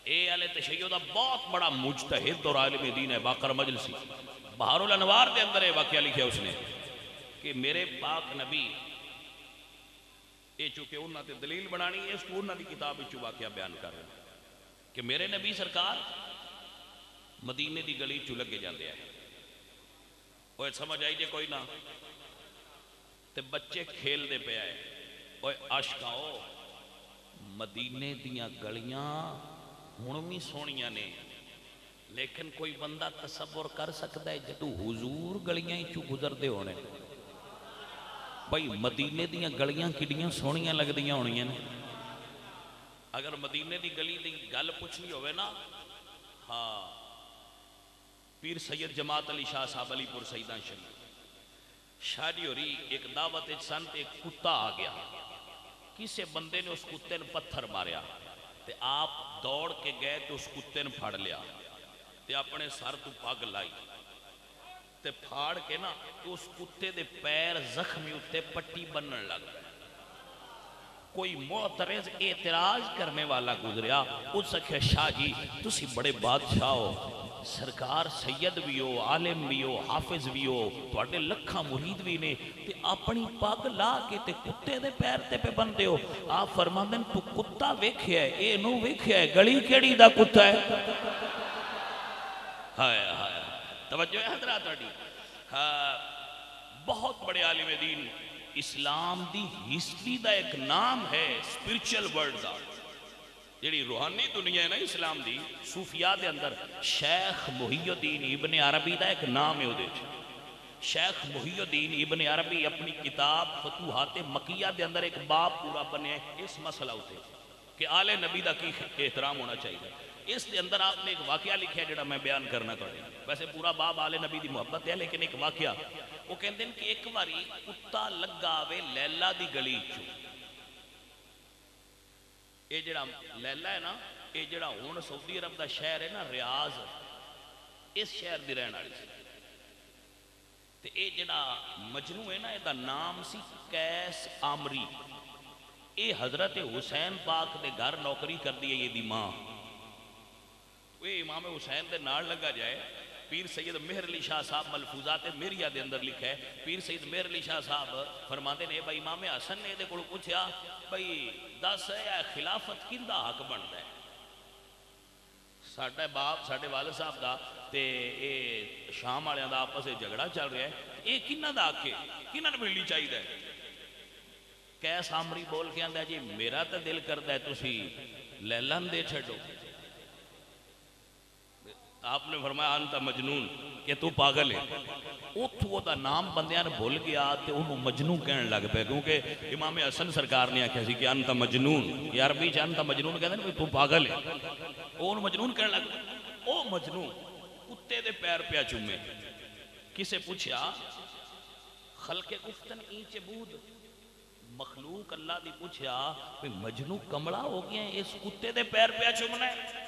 اے اہل تشیع دا بہت بڑا مجتہد اور عالم دین ہے باقر مجلسی. بہار الانوار دے اندر یہ واقعہ لکھا اس نے کہ میرے پاک نبی, یہ چونکہ انہوں نے دلیل بنانی ہے اس کو انہوں نے کتاب وچ واقعہ بیان کر رہے ہیں کہ میرے نبی سرکار مدینے دی گلی چ لگے جاندے ہیں. اوے سمجھ آئی جے کوئی نہ, تے بچے کھیل دے پہ آئے. اوے عاشقاؤ, مدینے دیاں گلیاں ہن بھی سونیاں نے, لیکن کوئی بندہ تصور کر سکتا ہے جدو حضور گلیاں چوں گزردے ہونے بھائی مدینے دیاں گلیاں کڈیاں سونیاں لگدیاں ہونیاں نے. اگر مدینے دی گلی دی گل پوچھنی ہوئے نا, ہاں پیر سید جماعت علی شاہ صاحب علی پور سیدان شریف شادی ہو رہی, ایک دعوت سن تے ایک کتا آ گیا. کسے بندے نے اس کتے نے پتھر ماریا تے آپ دوڑ کے گئے تو اس کتے نے پھاڑ لیا تے اپنے سر تو پاگ لائی تے پھاڑ کے نا تو اس کتے دے پیر زخمی اتے پٹی بنن لگ گئے. کوئی معترض اعتراض کرنے والا گزریا, اس سکھے شاہ جی تسی بڑے بادشاہ ہو, سرکار سید بھی ہو, عالم بھی ہو, حافظ بھی ہو, تواڈے لکھاں مرید بھی نے, تے اپنی پاگ لا کے تے کتے دے پیر تے پہ بندے ہو. آپ فرماندن تو کتا ویکھیا ہے, اے نو ویکھیا ہے, گلی کیڑی دا کتا ہے. ہائے ہائے, توجہ ہے حضرات تواڈی. بہت بڑے عالم دین, اسلام دی ہسٹری دا ایک نام ہے اسپرچل ورلڈ دا, جیڑی روحانی دنیا ہے نا اسلام دی صوفیاء دے اندر شیخ محی الدین ابن عربی دا ایک نام ہے ادھے. شیخ محی الدین ابن عربی اپنی کتاب فتوحات مکیہ دے اندر ایک باب پورا بنے اس مسئلہ ہوتے کہ آل نبی دا کی احترام ہونا چاہیے. اس دے اندر آپ نے ایک واقعہ لکھا ہے جڑا میں بیان کرنا کریں. ویسے پورا باب آل نبی دی محبت ہے, لیکن ایک واقعہ وہ کہتے ہیں کہ ایک باری کتا لگا آوے لیلہ دی گلی چو. یہ جڑا لیلہ ہے نا, یہ جڑا ہون سعودی عرب دا شہر ہے نا ریاض, اس شہر دی رہن والی سی. تے یہ جڑا مجنو ہے نا, یہ دا نام سی قیس عامری. یہ حضرت حسین پاک دے گھر نوکری کر دی ہے یہ دی ماں. وہ امام حسین دے نال لگا جائے. پیر سید مہر علی شاہ صاحب ملفوظات میریہ دے اندر لکھا ہے, پیر سید مہر علی شاہ صاحب فرماتے ہیں بھائی امام حسن نے دے کو پوچھا بھائی دس ہے خلافت کندہ حق بنتا ہے. ساڈا باپ ساڈے والد صاحب دا تے اے شام والوں دا آپس جھگڑا چل رہا ہے، یہ کنہ دا آکے کنہ نے ملنی چاہیے؟ کیس آمری بول کے آندا جی میرا تو دل کرتا ہے تسی لیلن دے چھڑو. آپ نے فرمایا انتا مجنون کہ تو پاگل ہے. اتھو دا نام بندیاں نے بھول گیا تے انہوں مجنون کہنے لگ پہ، کیونکہ امام حسن سرکار نے آکھیا سی کہ انتا مجنون، یہ عربی چ انتا مجنون کہتے ہیں تو پاگل ہے. انہوں مجنون کہنے لگ پہ. او مجنون کتے دے پیر پیا چومے. کسے پوچھیا خلق گفتن اینچ بود، مخلوق اللہ دی پوچھیا مجنون کمڑا ہو گیا ہے اس کتے دے پیر پیا چومنا ہے؟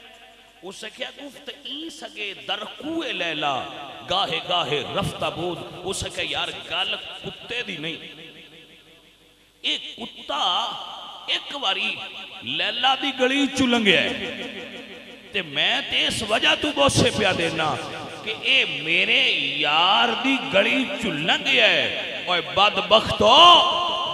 اس سے کیا گفت این سگے درکوئے لیلا گاہے گاہے رفتہ بود. اس سے کہا یار گال کتے دی نہیں، ایک کتا ایک واری لیلا دی گلی چلنگے ہے تے میں تے اس وجہ تو بہت سے پیا دینا کہ اے میرے یار دی گلی چلنگے ہے. اور بدبختو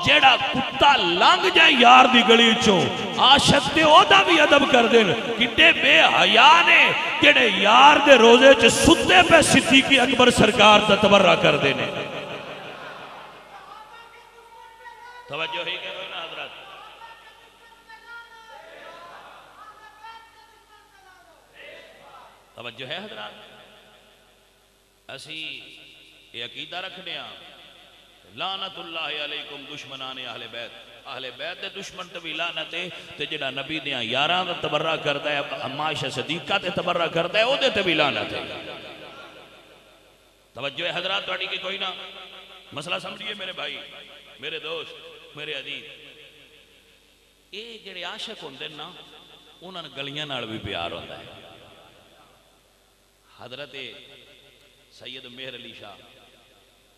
جیڑا کتا لنگ جائے یار دی گلی چوں عاشق تے او دا بھی ادب کر دین. کتے بے حیا نے جیڑے یار دے روزے چ ستے پہ صدیق اکبر سرکار دا تبرہ کر دینے. توجہ ہی کہ نا حضرت؟ توجہ ہے حضرات؟ اسی یہ عقیدہ رکھنے ہیں لعنت اللہ علیکم دشمنان اہل بیت. اہل بیت دے دشمن تے بھی لعنت ہے تے جڑا نبی دیاں یاراں دا تبرہ کردا ہے، عائشہ صدیقہ تے تبرہ کردا ہے، او دے تے بھی لعنت ہے. توجہ ہے حضرات تہاڈی کہ کوئی نہ؟ مسئلہ سمجھیے میرے بھائی، میرے دوست، میرے عزیز. اے جڑے عاشق ہوندے نا انہاں گلیاں نال بھی پیار ہوندا ہے. حضرت سید مہر علی شاہ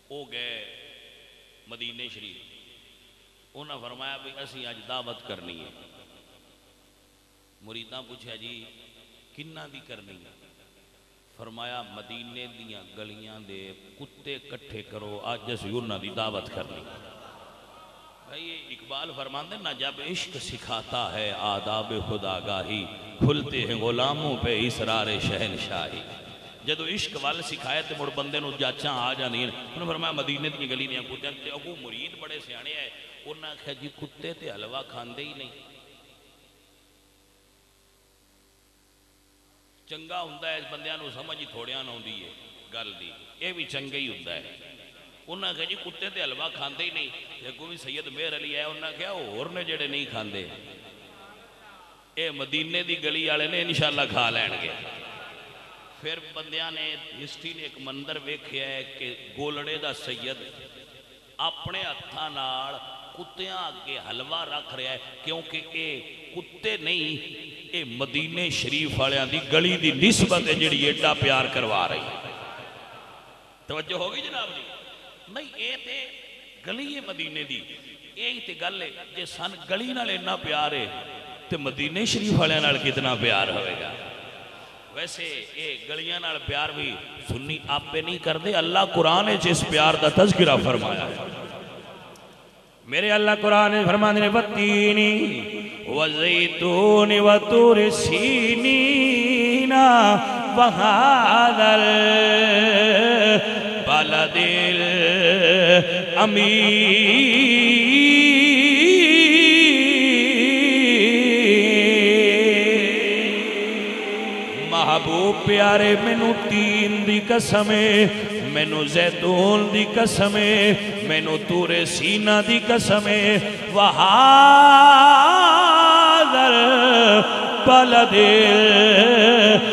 او گئے مدینہ شریف. انہوں نے فرمایا بھی اسی آج دعوت کرنی ہے. مریداں پوچھا جی کنہ دی کرنی ہے؟ فرمایا مدینے دیاں گلیاں دے کتے کٹھے کرو، آج اسی انہوں دی دعوت کرنی ہے. بھائی اقبال فرماندے نا جب عشق سکھاتا ہے آداب خدا گاہی، کھلتے ہیں غلاموں پہ اسرار شہنشاہی. جدو عشق وال سکھائے تے مڑ بندے نو جاچاں آ جاندی ہیں. انہوں نے فرمایا مدینے دی گلی دیاں کتے تے اگو مرید بڑے سیانے ہیں. انہوں نے کہا جی کتے تے حلوہ کھاندے ہی نہیں. چنگا ہوندہ ہے بندیاں نو سمجھ ہی تھوڑیاں نہ ہوندی ہے گل دی، یہ بھی چنگا ہی ہوندہ ہے. انہوں نے کہا جی کتے تے حلوہ کھاندے ہی نہیں. ایک بھی سید مہر علی ہے، انہوں نے کہا اور نے جڑے نہیں کھاندے اے مدینے دی گلی والے نے انشاءاللہ کھا لین گے. پھر بندیاں نے ہسٹری نے ایک مندر ویکھیا ہے کہ گولڑے دا سید اپنے ہتھاں نال کتیاں آگے حلوہ رکھ رہا ہے، کیونکہ اے کتے نہیں، اے مدینے شریف والیاں دی گلی دی نسبت ہے جڑی ایڈا پیار کروا رہی ہے. توجہ ہوگی جناب جی؟ نہیں اے تے گلی ہے مدینے دی، یہی تے گل ہے جے سن گلی نال اتنا پیار ہے تے مدینے شریف والیاں نال کتنا پیار ہوئے گا. ویسے اے گلیاں نال پیار بھی سنی آپ پہ نہیں کر دے، اللہ قرآن ہے جس پیار دا تذکرہ فرمایا ہے. میرے اللہ قرآن ہے فرمانے نے وَتِّینِ وَزَيْتُونِ وَتُورِ سِینِینَ وَهَذَا الْبَلَدِ الْأَمِینِ. محبوب پیارے مینو تین دی قسمیں، مینو زیتون دی قسمیں، مینو تور سینہ دی قسمیں، وَهَذَا الْبَلَدِ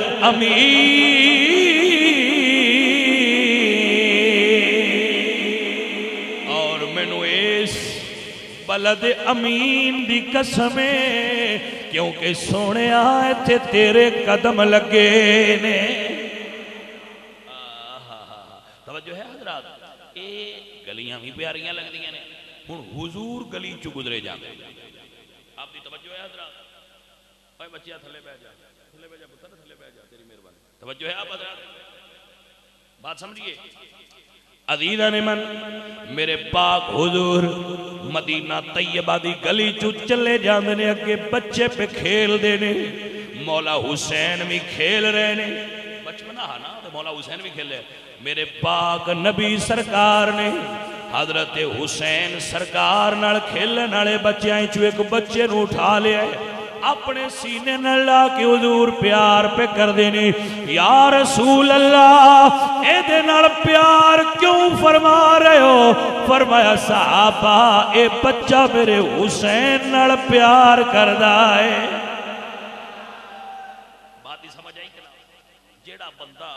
الْأَمِینِ. اور مینو اس بلد امین دی قسمیں کیونکہ سونے آئے تھے تیرے قدم لگے نے. توجہ ہے حضرات؟ اے گلیاں بھی پیاریاں لگ دیا نے. ہن حضور گلی چو گزرے جاندے. آپ دی توجہ ہے حضرات؟ اے بچیا تھلے بیٹھ جا، تھلے بیٹھ جا پتر، تھلے بیٹھ جا، تیری مہربانی. توجہ ہے آپ حضرات؟ بات سمجھیے عزیزان من، میرے پاک حضور مدینہ طیبہ دی گلی چو چلے جاندے نے، اگے بچے پہ کھیل دینے. مولا حسین بھی کھیل رہے نے بچپنا ہے نا مولا حسین بھی کھیل رہے میرے پاک نبی سرکار نے حضرت حسین سرکار نال کھیلن والے بچیاں چوں ایک بچے نو اٹھا لیا اپنے سینے نال لا کے حضور پیار پہ کر دینے یا رسول اللہ اے دے نال پیار کیوں فرما رہے ہو فرمایا صحابہ اے بچہ میرے حسین نال پیار کردہ ہے بات ہی سمجھ آئی کہ جیڑا بندہ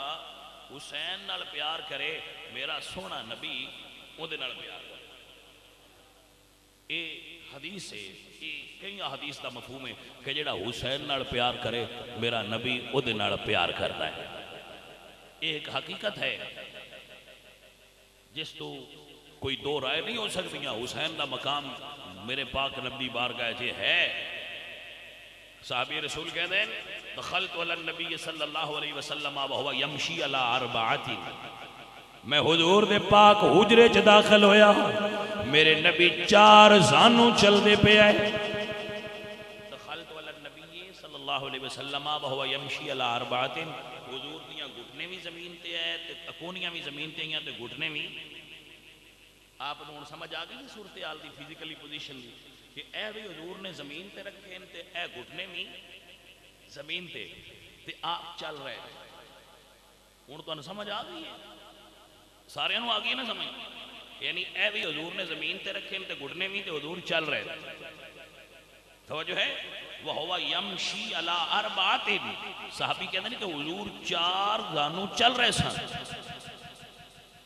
حسین نال پیار کرے میرا سونا نبی وہ دے نال پیار کرے اے حدیث ہے کئی حدیث دا مفہوم ہے کہ جیڑا حسین نال پیار کرے میرا نبی وہ دے نال پیار کرتا ہے ایک حقیقت ہے جس تو کوئی دو رائے نہیں ہو سکتی حسین دا مقام میرے پاک نبی بارگاہ جے ہے صحابی رسول کہتے ہیں دخلت علی النبی صلی اللہ علیہ وسلم وہو یمشی علی اربعات میں حضور دے پاک حجرے چ داخل ہویا میرے نبی 4 زانوں چل دے پہ آئے دخلت علی النبی صلی اللہ علیہ وسلم وہو یمشی علی اربعات حضور دیاں گھٹنے بھی زمین تے آئے اکونیاں بھی زمین تے آئے تے گھٹنے بھی آپ نے سمجھ آگئی صورتحال دی فزیکلی پوزیشن دی کہ اے بھی حضور نے زمین تے رکھے تے اے گھٹنے بھی زمین تے آپ چل رہے ہوں تو سمجھ آ گئی ہے سارے انہوں آ گئی نا سمجھ یعنی اے بھی حضور نے زمین تے رکھے تے گھٹنے بھی تے حضور چل رہے توجہ ہے وہو یمشی علی اربعات صحابی کہتے ہیں کہ حضور 4 زانوں چل رہے سن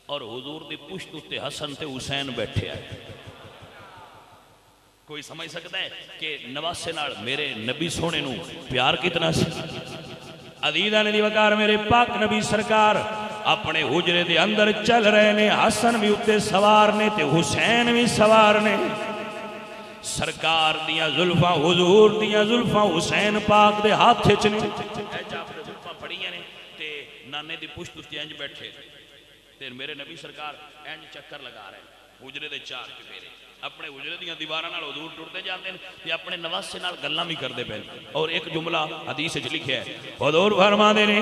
اور حضور دی پشت تے حسن تے حسین بیٹھے آئے کوئی سمجھ سکتا ہے کہ نواسے نال میرے نبی سونے نو پیار کتنا سی عزیزاں نے دیوکار میرے پاک نبی سرکار اپنے حجرے دے اندر چل رہے نے حسن بھی اتے سوار نے تے حسین بھی سوار نے سرکار دیاں زلفاں حضور دیاں زلفاں حسین پاک دے ہاتھ چنے اپنے زلفاں پڑیاں نے تے نانے دی پشت تے انج بیٹھے تے میرے نبی سرکار انج چکر لگا رہے ہیں حجرے دے 4 چپیرے اپنے حجرے دیاں دیواراں نال حضور ٹرتے جاندے ہیں تے اپنے نواسے نال گلاں بھی کردے پے اور ایک جملہ حدیث وچ لکھیا ہے حضور فرماندے نے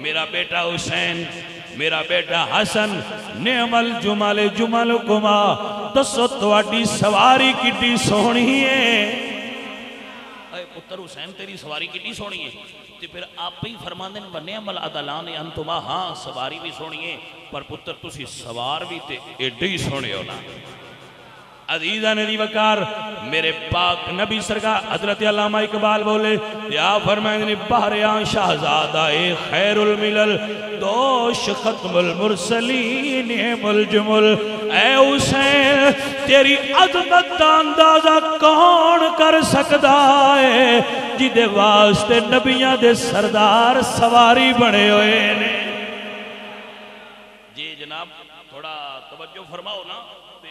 میرا بیٹا حسین میرا بیٹا حسن نعم الجمل جملکما دسو تواڈی سواری کتنی سونی ہے اے پتر حسین تیری سواری کتنی سونی ہے تے پھر آپ ہی فرماندے نے نعم العدلان انتما ہاں سواری بھی سونی ہے پر پتر تسی سوار بھی تے ایڈے ہی سونے ہو نا عزیزہ نے دیوکار میرے پاک نبی سرکار حضرت علامہ اقبال بولے یا فرمائیں نے بہریاں شہزادہ خیر الملل دوش ختم المرسلین نعم الجمل اے حسین تیری عظمت دا اندازہ کون کر سکتا ہے جدے واسطے نبیاں دے سردار سواری بڑے ہوئے نے جی جناب تھوڑا توجہ فرماؤ نا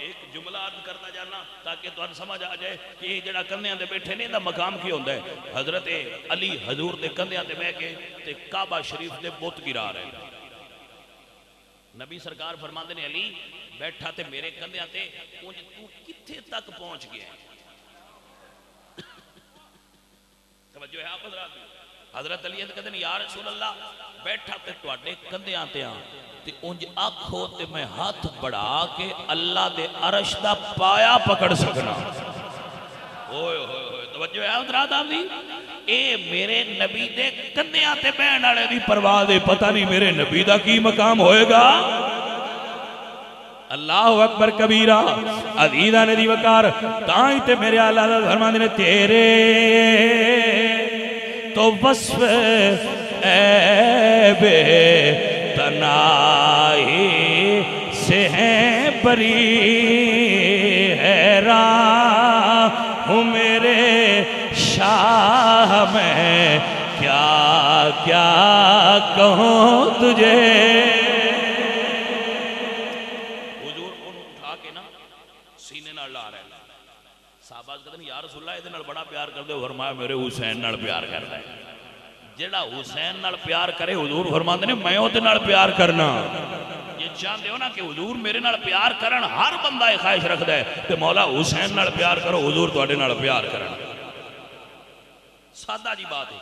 ایک جملہ عرض کرنا جانا تاکہ تو سمجھ آ جائے کہ یہ جڑا کندیاں دے بیٹھے نہیں دا مقام کی ہوندہ ہے حضرت علی حضور دے کندیاں دے بے کے تے کعبہ شریف دے بت گرا رہے نبی سرکار فرماندے نے علی بیٹھا تے میرے کندیاں تے تو کتھے تک پہنچ گیا ہے توجہ ہے آپ حضرت علی کہتے ہیں یا رسول اللہ بیٹھا تے توڑے کندیاں تے تے انج آنکھو تے میں ہاتھ بڑھا کے اللہ دے عرش دا پایا پکڑ سکنا ہوئے ہوئے ہوئے توجہ ہے حضرات آپ دی اے میرے نبی دے کندیاں تے بہن آڑے دی پرواہ دے پتہ نہیں میرے نبی دا کی مقام ہوئے گا اللہ اکبر کبیرہ عزیزہ نے دیوکار تائیں تے میرے اللہ فرماندے نے تیرے تو وصف اے بے تنائی سے ہیں بری حیران ہوں میرے شاہ میں کیا کیا کہوں تجھے حضور انہوں اٹھا کے نا سینے نال لا رہے صحابہ کہتے ہیں یا رسول اللہ ادھے نال بڑا پیار کر دے فرمایا میرے حسین نال پیار کرتا ہے جڑا حسین نال پیار کرے حضور فرماندے نے میں ادھے نال پیار کرنا یہ چاہتے ہو نا کہ حضور میرے نال پیار کرن ہر بندہ ایک خواہش رکھ دے کہ مولا حسین نال پیار کرو حضور تو اڈے نال پیار کرن سادہ جی بات ہے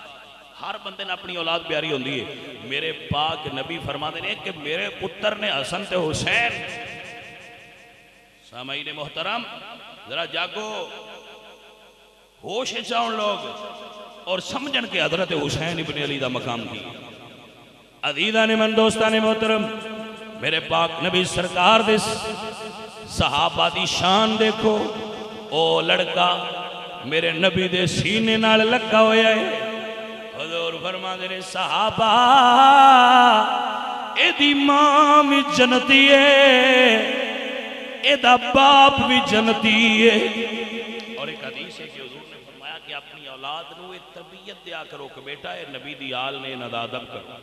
ہر بندے نے اپنی اولاد پیاری ہوندی ہے. میرے پاک نبی فرماتے ہیں کہ میرے پتر نے حسن تے حسین. سامعین محترم ذرا جاگو، ہوش چاؤں لوگ اور سمجھن کے حضرت حسین ابن علی دا مقام کی. عزیزان من دوستان محترم، میرے پاک نبی سرکار دے صحابہ دی شان دیکھو. او لڑکا میرے نبی دے سینے نال لگا ہویا ہے. حضور فرماتے ہیں صحابہ اے دی ماں بھی جنتی ہے، اے دا باپ بھی جنتی ہے. اور ایک حدیث ہے کہ حضور نے فرمایا کہ اپنی اولاد نو ایک تربیت دیا کرو کہ بیٹا اے نبی دی آل نے نہ ادب کرو.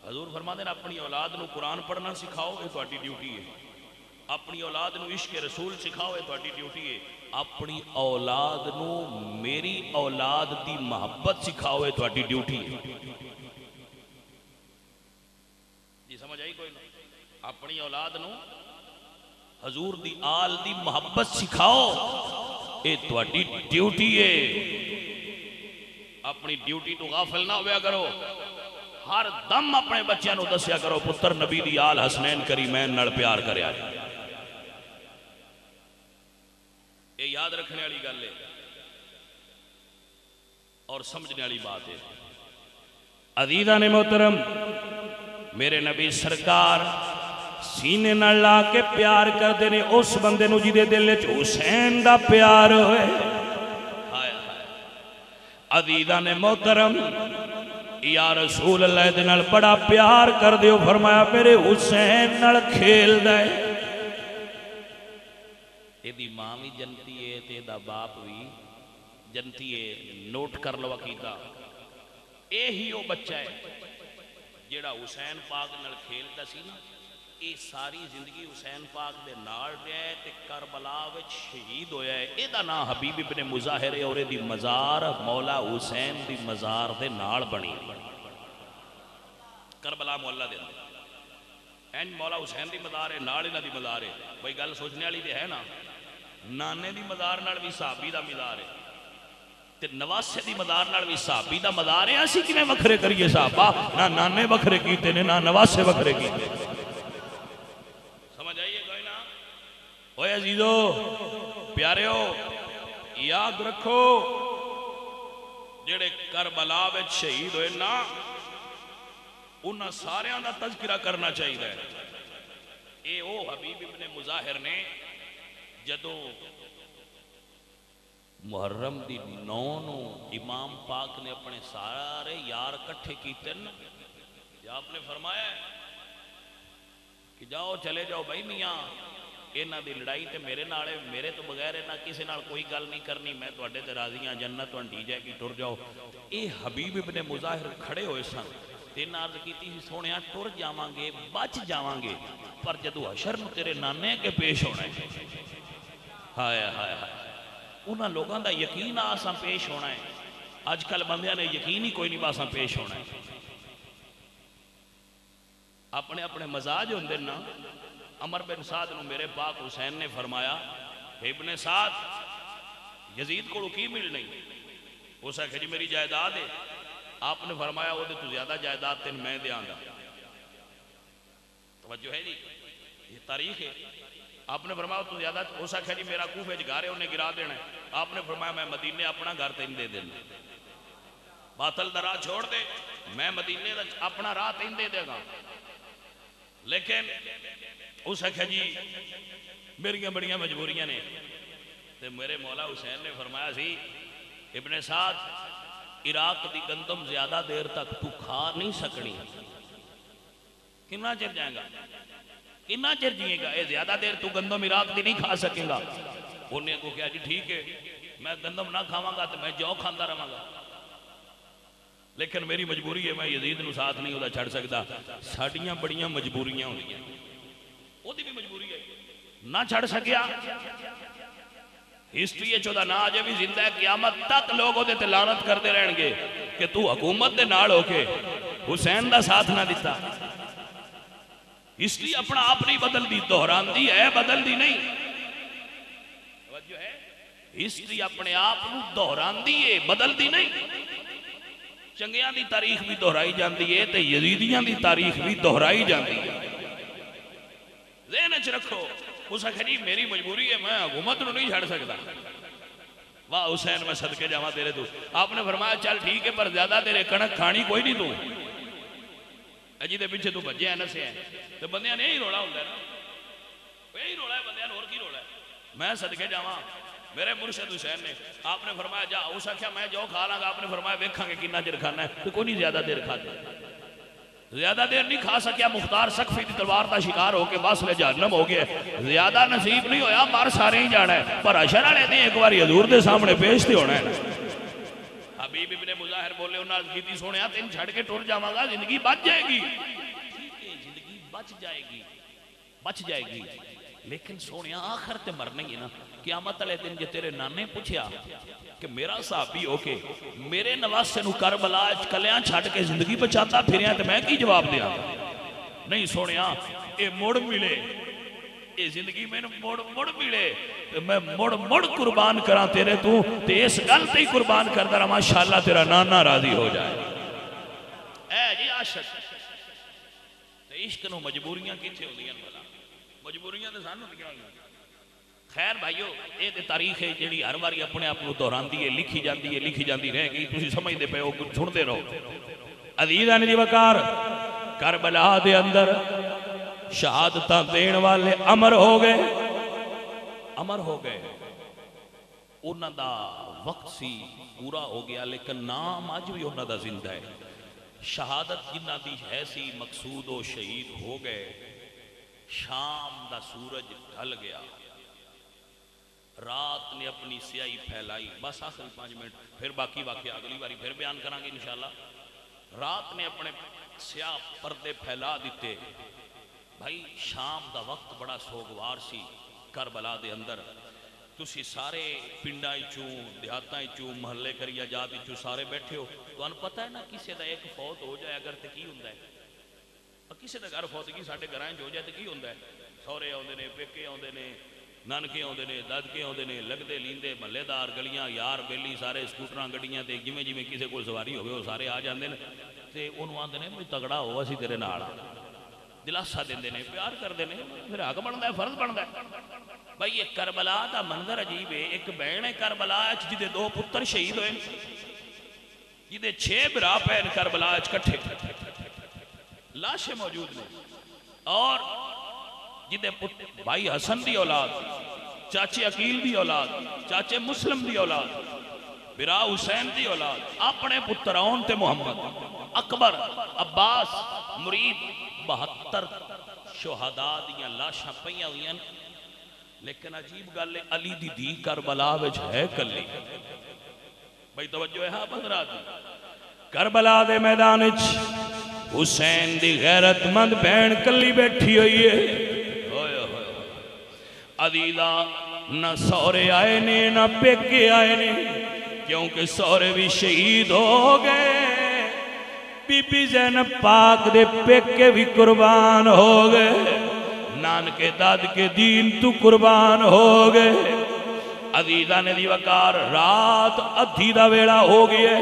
حضور فرماتے ہیں اپنی اولاد نو قرآن پڑھنا سکھاؤ، یہ تہاڈی ڈیوٹی ہے. اپنی اولاد نو عشق رسول سکھاؤ، یہ تہاڈی ڈیوٹی ہے. اپنی اولاد نو میری اولاد دی محبت سکھاؤ، یہ تہاڈی ڈیوٹی ہے. جی سمجھ آئی کوئی نہ؟ اپنی اولاد نو حضور دی آل دی محبت سکھاؤ، یہ تہاڈی ڈیوٹی ہے. اپنی ڈیوٹی تو غافل نہ ہویا کرو. ہر دم اپنے بچیاں نو دسیا کرو پتر نبی دی آل حسنین کریمین نال پیار کریا. یہ یاد رکھنے والی گل ہے اور سمجھنے والی بات ہے. عزیزان محترم، میرے نبی سرکار سینے نہ لا کے پیار کر دینے اس بندے نو جیدے دل وچ حسین دا پیار ہوئے. عزیزان محترم، یا رسول اللہ دے نال بڑا پیار کر دیو. فرمایا میرے حسین نال کھیل دے. ایدی ماں بھی جنتی ہے تے دا باپ بھی جنتی ہے. نوٹ کر لو عقیدہ. اے ہی وہ بچہ ہے جیڑا حسین پاک نال کھیلتا سی نا، اے ساری زندگی حسین پاک دے نال رہا ہے تے کربلا وچ شہید ہویا ہے. اے دا نام حبیب ابن مظاہر ہے اور اے دی مزار مولا حسین دی مزار دے نال بنی کربلا محلہ دے اندر. این مولا حسین دی مزار ہے، نال انہاں دی مزار ہے. بھئی گل سوچنے والی تے ہے نا. نانے دی مزار نال بھی صحابی دا مزار ہے تے نواسے دی مزار نال بھی صحابی دا مزار ہے. اسی کیویں وکھرے کریے صحابہ؟ نہ نانے وکھرے کیتے نے نہ نواسے وکھرے کیتے. سمجھ آئیے کوئی نہ؟ اوے عزیزو پیاریو، یاد رکھو جڑے کربلا وچ شہید ہوئے نا، انہاں ساریاں دا تذکرہ کرنا چاہیے. اے او حبیب ابن مظاہر نے جدو محرم دی 9 نو امام پاک نے اپنے سارے یار کٹھے کیتے نا، آپ نے فرمایا کہ جاؤ چلے جاؤ بھائی میاں، انہاں دی لڑائی تے میرے نالے، میرے تو بغیر انہاں کسی نال کوئی گل نہیں کرنی. میں تواڈے تے راضی ہاں، جنت ونڈی جائے گی، ٹر جاؤ. اے حبیب ابن مظاہر کھڑے ہوئے سن. تین عرض کیتی سونیا ٹر جاواں گے، بچ جاواں گے، پر جدو حشر نو تیرے نانے کے پیش ہونا ہے. ہائے ہائے ہائے، انہاں لوگاں دا یقین آساں پیش ہونا ہے. آج کل بندیاں نے یقین ہی کوئی نہیں باساں پیش ہونا ہے. اپنے اپنے مزاج ہوندے نا. عمر بن سعد نو میرے پاک حسین نے فرمایا ابن سعد یزید کو کی مل نہیں. اس نے کہا جی میری جائیداد ہے. آپ نے فرمایا وہ تو زیادہ جائیداد تین میں دے آنگا. توجہ ہے جی، یہ تاریخ ہے. آپ نے فرمایا تو زیادہ، اس نے کہا جی میرا کوفے گھر ہے انہیں گرا دینا ہے. آپ نے فرمایا میں مدینے اپنا گھر تین دے دینا. باطل دا راہ چھوڑ دے، میں مدینے اپنا راہ تین دے دے گا. لیکن اس نے کہا جی میری بڑیاں مجبوریاں نے. تے میرے مولا حسین نے فرمایا سی ابن سعد، عراق دی گندم زیادہ دیر تک تو کھا نہیں سکنی. کتنا چر جائے گا، کتنا چر جیے گا؟ اے زیادہ دیر تو گندم عراق دی نہیں کھا سکے گا. انہیں کو کہا جی ٹھیک ہے، میں گندم نہ کھاواں گا تو میں جو کھاندا رہاں گا، لیکن میری مجبوری ہے، میں یزید نو ساتھ نہیں ہوتا چھڑ سکتا. ساڑیاں بڑیاں مجبوریاں ہوئی ہیں، وہ دی بھی مجبوری ہے، نہ چھڑ سکیا. ہسٹری چودہ نہ آجے بھی زندہ ہے، قیامت تک لوگ ہوتے تے لعنت کرتے رہن گے کہ تو حکومت دے نال ہو کے حسین دا ساتھ نہ دیتا. ہسٹری اپنا آپ نہیں بدل دی، دہران دی ہے، بدل دی نہیں. ہسٹری اپنے آپ دہران دی ہے، بدل دی نہیں. چنگیاں دی تاریخ بھی دہرائی جاندی ہے تے یزیدیاں دی تاریخ بھی دہرائی جاندی ہے. ذہن وچ رکھو. اس آخر جی میری مجبوری ہے میں حکومت نو نہیں چھڑ سکتا. واہ حسین میں صدقے جاواں تیرے تو. آپ نے فرمایا چل ٹھیک ہے پر زیادہ تیرے کنک کھانی کوئی نہیں تو اجی دے پیچھے تو بجے ہیں نسے ہیں تو بندیاں نے یہی روڑا ہوتا ہے نا. یہی روڑا ہے بندیاں نے اور کی روڑا ہے. میں صدقے جاواں میرے مرشد حسین نے آپ نے فرمایا جا. اس آخیا میں جو کھا لاں گا. آپ نے فرمایا ویکھاں گے کتنا دیر کھانا ہے. تو کوئی نہیں زیادہ دیر کھاتے. زیادہ دیر نہیں کھا سکیا. مختار سقفی دی تلوار دا شکار ہو کے واصل جہنم ہو گیا. زیادہ نصیب نہیں ہویا. مار سارے ہی جانا ہے پر حشر والے دن ایک بار حضور دے سامنے پیش تے ہونا ہے. حبیب ابن مظاہر بولے انہاں کیتی سونیا تین چھڑ کے ٹر جاواں گا زندگی بچ جائے گی. ٹھیک ہے زندگی بچ جائے گی بچ جائے گی لیکن سونیا آخر تے مرنا ہی ہے نا. قیامت والے دن جے تیرے نانے پوچھیا کہ میرا صحابی ہو کے میرے نواسے نو کربلا وچ کلیاں چھڈ کے زندگی بچاتا پھریا تے میں کی جواب دیاں. نہیں سونیا اے مڑ ملے اے زندگی میں مڑ ملے میں مڑ قربان کراں تیرے تو تے اس گل تے ہی قربان کردا رہا ماشاءاللہ تیرا نانا راضی ہو جائے. اے جی عاشق تے عشق نو مجبوریاں کتھے ہوندیاں بھلا. مجبوریاں تے سان ہوندیاں. خیر بھائیو یہ تے تاریخ ہے جڑی ہر واری اپنے آپ کو دہراندی ہے لکھی جاندی رہ گئی. تسی سمجھدے پئے ہو سنتے رہو. عزیزاں دی وقار کربلا دے اندر شہادتاں دین والے امر ہو گئے. انہاں دا وقت سی پورا ہو گیا لیکن نام آج بھی انہاں دا زندہ ہے. شہادت جنہ دی ہے سی مقصود و شہید ہو گئے. شام دا سورج ڈھل گیا. رات نے اپنی سیاہی پھیلائی. بس آخری 5 منٹ پھر باقی واقعہ اگلی باری پھر بیان کریں گے انشاءاللہ. رات نے اپنے سیاہ پردے پھیلا دیتے. بھائی شام دا وقت بڑا سوگوار سی کربلا دے اندر. تسی سارے پنڈائی چوں دیہاتاں چوں محلے کریا جاتی چوں سارے بیٹھے ہو. تو انہوں پتہ ہے نا کسی دا ایک فوت ہو جائے اگر تے کی ہوندہ ہے. کسی دا گھر فوتگی ساڑھے گھرائیں جو جائے تے کی ہوندہ ہے. سورے ہوندے نے پیکے ہوندے نے نانکے ہوندے نے دادکے ہوندے نے لگدے لیندے محلے دار گلیاں یار بیلی سارے سکوٹراں گڈیاں تے جویں جویں کسے کول سواری ہوئے وہ سارے آ جاندے نے تے انہوں آندے نے بھئی تگڑا ہو اسی تیرے نال دلاسا دیندے نے پیار کردے نے پھر حق بندا ہے فرض بندا ہے. بھئی یہ کربلا دا منظر عجیب ہے. ایک بہن ہے کربلا جدے 2 پتر شہید ہوئے جدے 6 برا پہن کربلا کٹھے لاشیں موجود نے. اور جدے بھائی حسن دی اولاد چاچے عقیل دی اولاد چاچے مسلم دی اولاد برا حسین دی اولاد اپنے پترون تے محمد اکبر عباس مرید 72 شہداء دیاں لاشاں پئیاں ہوئیں. لیکن عجیب گل ہے علی دی دی کربلا وچ ہے کلی. بھائی توجہ ہے ہاں حضرات. کربلا دے میدان وچ حسین دی غیرت مند بہن کلی بیٹھی ہوئی ہے. عزیزہ نہ سورے آئے نے نہ پیکے آئے نے کیونکہ سورے بھی شہید ہو گئے. بی بی زینب پاک دے پیکے بھی قربان ہو گئے. نانکے داد کے دین تو قربان ہو گئے. عزیزہ نے دی وقار رات ادھی دا ویڑا ہو گئے.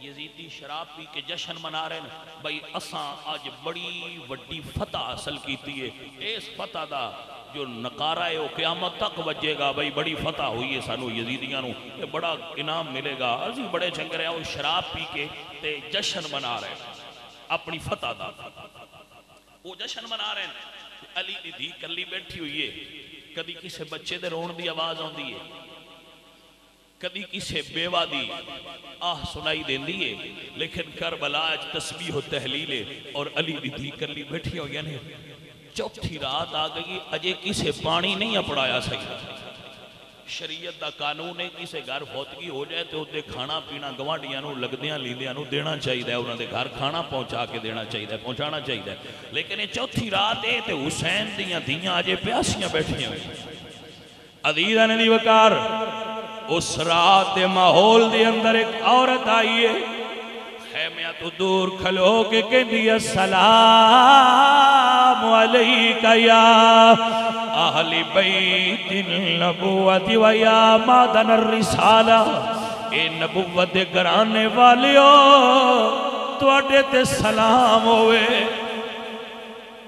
یزیدی شراب پی کے جشن منا رہے ہیں. بھئی اساں آج بڑی وڈی فتح حاصل کیتی ہے. اس فتح دا جو نقارہ ہے وہ قیامت تک وجے گا. بھئی بڑی فتح ہوئی ہے سانو یزیدیاں نو یہ بڑا انعام ملے گا. عزیز بڑے چنگ رہے ہیں وہ شراب پی کے تے جشن منا رہے ہیں اپنی فتح دا. وہ جشن منا رہے ہیں. علی دی دی کلی بیٹھی ہوئی ہے. کدی کسے بچے دے رون دی آواز ہوندی ہے کدی کسے بیوہ دی آہ سنائی دین دیئے. لیکن کربلا تسبیح و تحلیل ہے اور علی دی دی کلی بیٹھی ہوئی ہے. چوتھی رات آ گئی اجے کسے پانی نہیں اپڑایا صحیح. شریعت دا قانون ہے کسے گھر فوتگی ہو جائے تو دے کھانا پینا گوانڈیاں نو لگدیاں لیندیاں نو دینا چاہیے ہے. انہوں نے گھر کھانا پہنچا کے دینا چاہیے ہے پہنچانا چاہیے ہے. لیکن یہ چوتھی رات ہے تے حسین دیاں دیاں آجے پیاسیاں بیٹھیں ہوئے. عزیزہ نے دی وقار اس رات ماحول دے اندر ایک عورت آئیے خیمیاں تو دور کھلو کے کہندی السلام علیکہ یا اہل بیت النبوت و یا مادن الرسالہ اے نبوت دے گھرانے والیو تواڈے تے سلام ہوئے۔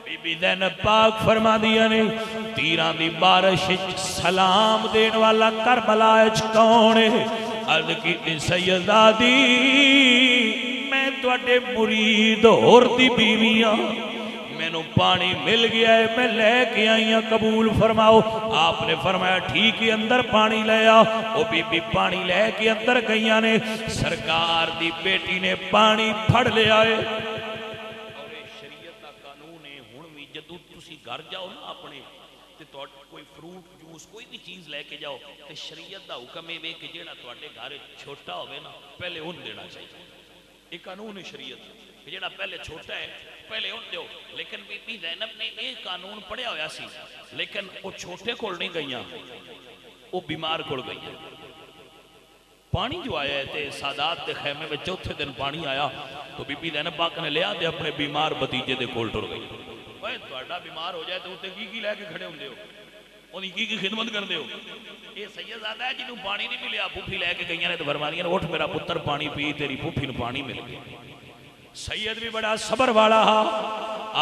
بی بی زینب پاک فرما دیا نے تیران دی بارش سلام دین والا کربلا اچ کون ہے؟ عرض کی سیدہ دی میں تواڈے مرید اور دی بیویاں میں نو پانی مل گیا ہے میں لے کے آئیاں قبول فرماؤ۔ آپ نے فرمایا ٹھیک ہی اندر پانی لے آ۔ وہ بی بی پانی لے کے اندر گئیاں نے سرکار دی بیٹی نے پانی پھڑ لے آئے۔ اور شریعت کا قانون ہے ہن وی جدوں تسی گھر جاؤ نا اپنے تے کوئی فروٹ جوس کوئی بھی چیز لے کے جاؤ تے شریعت دا حکم ہے کہ جیڑا تواڈے گھر چھوٹا ہوئے نا پہلے ان دینا چاہیے۔ یہ قانون ہے شریعت کہ جیڑا پہلے چھوٹا ہے پہلے ان دیو۔ لیکن بی بی زینب نے ایک قانون پڑھیا ہویا سی لیکن وہ چھوٹے کول نہیں گئیاں وہ بیمار کول گئیاں۔ پانی جو آیا ہے تے سادات دے خیمے میں چوتھے دن پانی آیا تو بی بی زینب پاک نے لیا تے اپنے بیمار بھتیجے دے کول ٹر گئی۔ اوے تہاڈا بیمار ہو جائے تو تے کی لے کے کھڑے ہوندے ہو اونی کی خدمت کردے ہو؟ یہ سیدزادہ ہے جنہوں پانی نہیں ملیا پھوپھی لے کے گئیاں نے تو فرما دیا اٹھ میرا پتر پانی پی تیری پھوپھی نے پانی مل گیا۔ سید بھی بڑا صبر والا ہا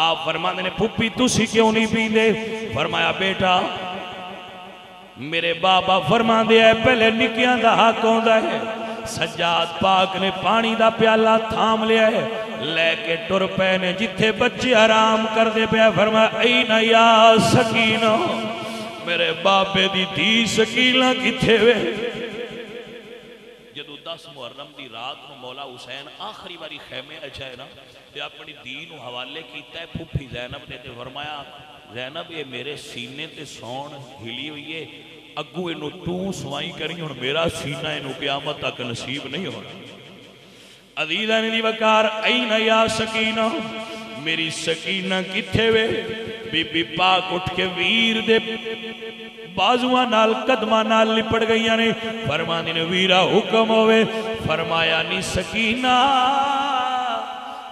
آپ فرمانے نے پھوپھی تسی کیوں نہیں پیندے؟ فرمایا بیٹا میرے بابا فرما دیا ہے پہلے نکیاں دا حق ہوندا ہے۔ سجاد پاک نے پانی دا پیالہ تھام لیا ہے لے کے ٹر پے نے جتھے بچے آرام کر دے پیا فرمایا این یا سکینہ میرے بابے دی دھی سکینہ کتھے وے؟ جدو 10 محرم دی رات میں مولا حسین آخری باری خیمے اچھائے نا تے اپنی دین و حوالے کیتا ہے پھوپھی زینب نے تے فرمایا زینب یہ میرے سینے تے سون ہلی ہوئی ہے اگو انہوں تو سوائی کریں اور میرا سینہ انہوں قیامت تک نصیب نہیں ہونا۔ عزیزہ نے دی وکار این یا سکینہ میری سکینہ کتھے وے؟ بی بی پاک اٹھ کے ویر دے بازوان نال قدمہ نال لپڑ گئیاں نے فرمانی نے ویرہ حکم ہوئے فرمایا نی سکینہ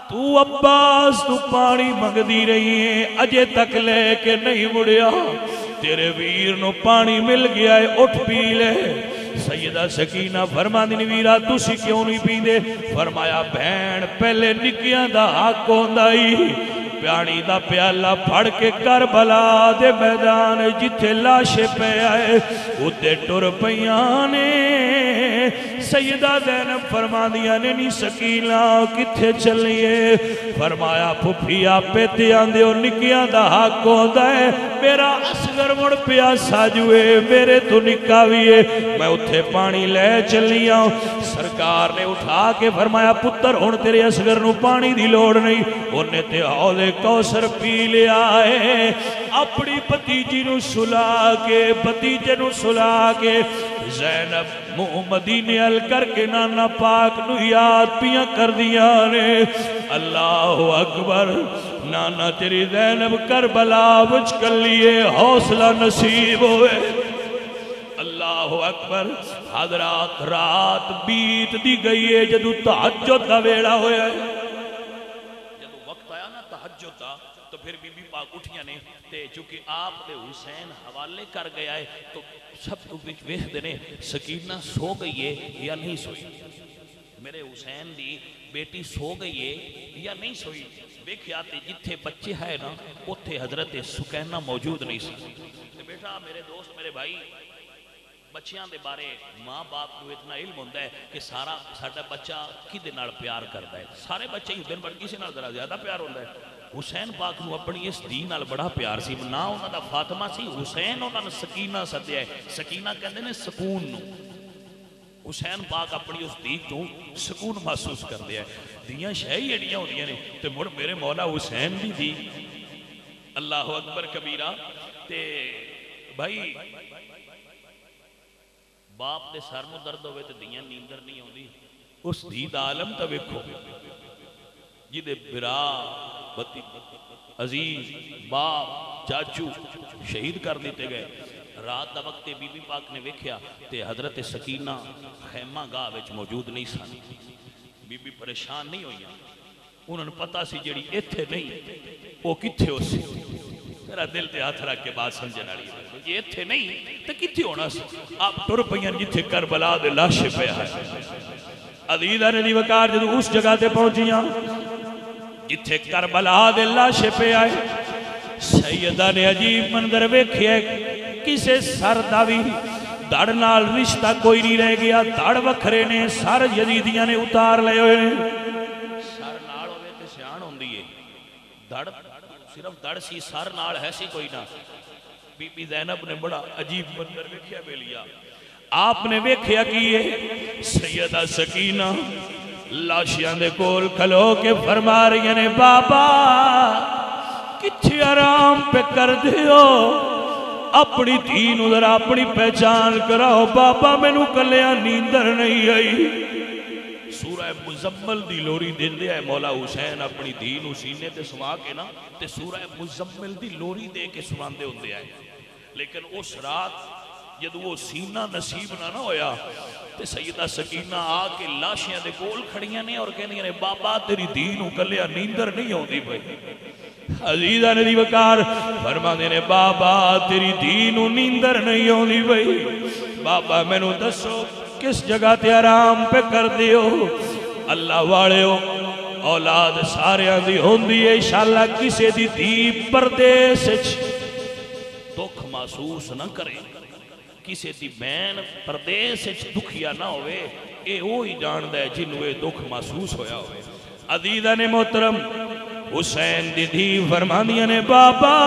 تو عباس تو پانی مگ دی رہی ہے اجے تک لے کے نہیں مڑیا تیرے ویر نو پانی مل گیا ہے اٹھ پی لے۔ سیدہ سکینہ فرمانی نے ویرہ تُسی کیوں نہیں پی دے؟ فرمایا بہن پہلے نکیاں دا حق ہوندائی پیانی دا پیالہ پھڑ کے کربلا دے میدان جتھے لاشے پہ آئے اتے ٹر پیانے سیدہ زینب فرما دیا نے نی سکینہ کتھے چلیے؟ فرمایا پھوپھی آپے تیان دیو نکیاں دا حق ہوندا ہے میرا اصغر مڑ پیا ساجوے میرے تو نکاویے میں اتھے پانی لے چلیاں۔ سرکار نے اٹھا کے فرمایا پتر ہون تیرے اصغر نو پانی دی لوڑ نہیں انہیں تے حوض کوثر پی لیا ہے۔ اپنی بھتیجی نو سلا کے بھتیجے نو سلا کے زینب منہ مدینے ال کر کے نانا پاک نو یاد پیاں کر دیا نے اللہ اکبر نانا تیری زینب کربلا وچ کر لیے حوصلہ نصیب ہوئے اللہ اکبر۔ حضرات رات بیت دی گئی ہے جدو تہجد دا ویڑا ہویا ہے جدو وقت آیا نا تہجد دا تو پھر بی بی پاک اٹھیاں نے تے چونکہ آپ نے حسین حوالے کر گیا ہے تو سب تو بیچ ویخ دینے سکینہ سو گئی ہے یا نہیں سوئی میرے حسین دی بیٹی سو گئی ہے یا نہیں سوئی بیکھیاتے جتھے بچے ہے نا اتھے حضرت سکینہ موجود نہیں سکتی بیٹا میرے دوست میرے بھائی بچیاں دے بارے ماں باپ کو اتنا علم ہوندہ ہے کہ سارا بچہ کدے نال پیار کرتا ہے سارے بچے ہی دن بڑھ کسی نال ذرا زیادہ پیار ہوندہ ہے حسین پاک نو اپنی اس دین نال بڑا پیار سی نا انہاں دا فاطمہ سی حسین انہاں نے سکینہ سدیا ہے سکینہ کہندے نے سکون نو حسین پاک اپنی اس دین تو سکون محسوس کر دیا ہے دیاں شہی ایڈیاں ہو دیا نے تے مڑ میرے مولا حسین بھی دی اللہ اکبر کبیرہ تے بھائی باپ دے سر نو درد ہوئے تے دیاں نیندر نہیں ہوندی اس دید عالم تا ویکھو جدے برا بتی عزیز باپ چاچو شہید کر دیتے گئے رات دا وقت بی بی پاک نے ویکھیا تے حضرت سکینہ خیمہ گاہ وچ موجود نہیں سن بی بی پریشان نہیں ہوئی انہوں نے پتا سی جڑی ایتھے نہیں وہ کتھے ہو سی میرا دل تے ہاتھ رکھ کے بات سمجھنے والی ہے جی ایتھے نہیں تے کتھے ہونا سی آپ ٹر پئیاں جتھے کربلا دے لاش پیا ہے عزیزاں نے دی وقار جدوں اس جگہ تے پہنچیاں جتھے کربلا دے لاش پیا ہے سیدہ نے عجیب منظر ویکھیا کسے سر دا وی دڑ نال رشتہ کوئی نہیں رہ گیا دڑ وکھرے نے سر یزیدیاں نے اتار لے ہوئے سر نال ہوئے تے سیان ہوندی ہے دڑ صرف دڑ سی سر نال ہے سی کوئی نہ بی بی زینب نے بڑا عجیب منظر ویکھیا بے لیا آپ نے ویکھیا کیے سیدہ سکینہ لاشیاں دے کول کھلو کے فرما رہی نے بابا کتھے آرام پہ کر دیو اپنی دین ادھر اپنی پہچان کراؤ بابا میں نو کلیا نیندر نہیں آئی سورہ مزمل دی لوری دن دے آئے مولا حسین اپنی دین سینے تے سوا کے نا تے سورہ مزمل دی لوری دے کے سوان دے ہوں دے آئے لیکن اس رات جب وہ سینہ نصیب نہ ہویا تے سیدہ سکینہ آ کے لاشیاں دے کول کھڑیاں نے اور کہنی نے بابا تیری دین کلیا نیندر نہیں ہوں دی بھائی عزیزہ نے دی وقار فرما دینے بابا تیری دینو نیندر نہیں ہوندی بھئی بابا میں نو دسو کس جگہ تے آرام پہ کر دیو اللہ والے ہو اولاد سارے آندھی ہوندی ہے انشاءاللہ کسے دی دی پردیس دکھ محسوس نہ کریں کسے دی بین پردیس دکھیا نہ ہوئے اے وہی جاندہ ہے جنوے دکھ محسوس ہویا ہوئے عزیزہ نے محترم حسین دی دی فرماندیاں نے بابا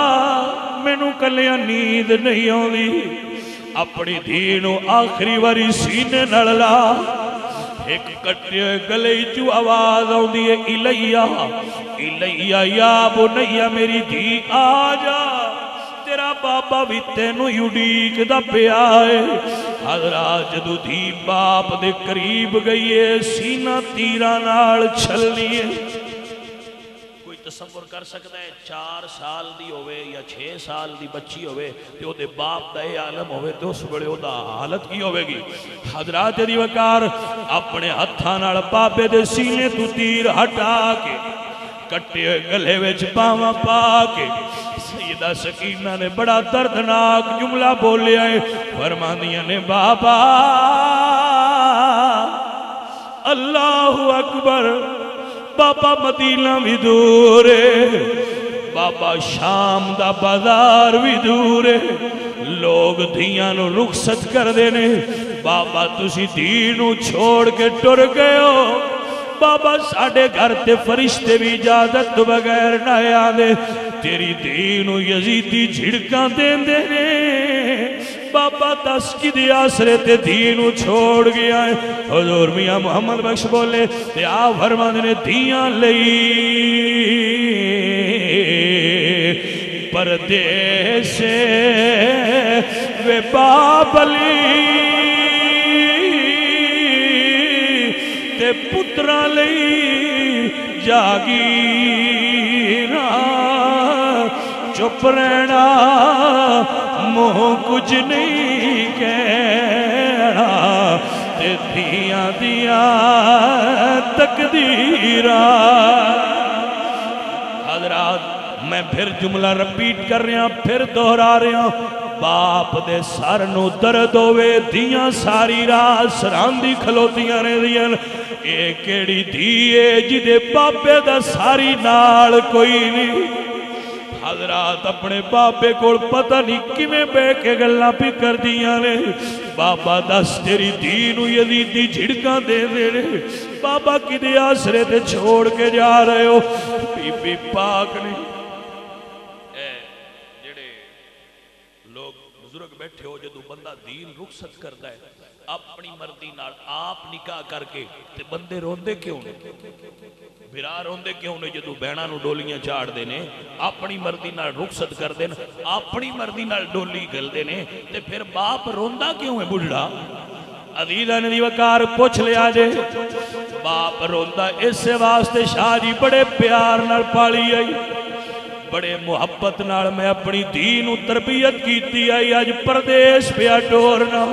میں نو کلیا نیند نہیں ہوندی اپنی دینو آخری واری سینے نڑلا ایک کٹے گلے جو آواز ہوندی ہے الیہ یا بنیہ میری دی آجا تیرا بابا بھی تینو یوڈیک دا پہ آئے حضرات جدو دی باپ دے قریب گئی ہے سینہ تیرہ نال چھلنی ہے تصور کر سکتا ہے 4 سال دی ہوئے یا 6 سال دی بچی ہوئے تے او دے باپ دا اے عالم ہوئے تے اس بڑے او دا حالت کی ہوئے گی حضرات دی وقار اپنے ہتھاں نال بابے دے سینے تو تیر ہٹا کے کٹے گلے وچ باواں پا کے سیدہ سکینہ نے بڑا دردناک جملہ بولیا ہے فرماندیاں نے بابا اللہ اکبر بابا مدینہ بھی دور ہے بابا شام دا بازار بھی دور ہے لوگ دھیاں نو رخصت کر دینے بابا تسی دینو چھوڑ کے ٹر گئے ہو بابا ساڑھے گھر تے فرشتے بھی اجازت بغیر نہ آدھے تیری دینو یزیدی جھڑکاں دین دینے بابا دس کی دی آسرے تے دینو چھوڑ گیا ہے حضور میاں محمد بخش بولے تے آپ فرمان نے دیاں لئی پردے سے وے بابلی تے پترہ لئی جاگی چپ رہنا موہ کچھ نہیں کہنا تے دیاں دیاں تقدیرہ حضرات میں پھر جملہ رپیٹ کر رہا پھر دہرا رہا باپ دے سر نو درد ہوئے دیاں ساری رات سراندی کھلوتیاں نے دیاں اے کیڑی دیئے جدے بابے دا ساری نال کوئی نہیں حضرات اپنے بابے کو پتہ نہیں کمیں بے کے گلہ پی کر دیا نے بابا دس تیری دینو یزیدی جھڑکاں دے دے رہے بابا کی دے آسرے تے چھوڑ کے جا رہے ہو بی بی پاک نے جڑے لوگ بزرگ بیٹھے ہو جدو بندہ دین رخصت کرتا ہے اپنی مردی نال آپ نکاح کر کے تے بندے روندے کیوں نے بھرا روندے کیوں نے جدو بہناں نو ڈولیاں چاڑ دینے اپنی مردی نال رخصت کر دینے اپنی مردی نال ڈولی گل دینے تے پھر باپ روندہ کیوں ہے بڑھڑا عزیزہ نے دیوکار پوچھ لیا جے باپ روندہ اس سے واسطے شاہ جی بڑے پیار نال پالی آئی بڑے محبت نال میں اپنی دین و تربیت کیتی آئی آج پردیس پیا ٹورنا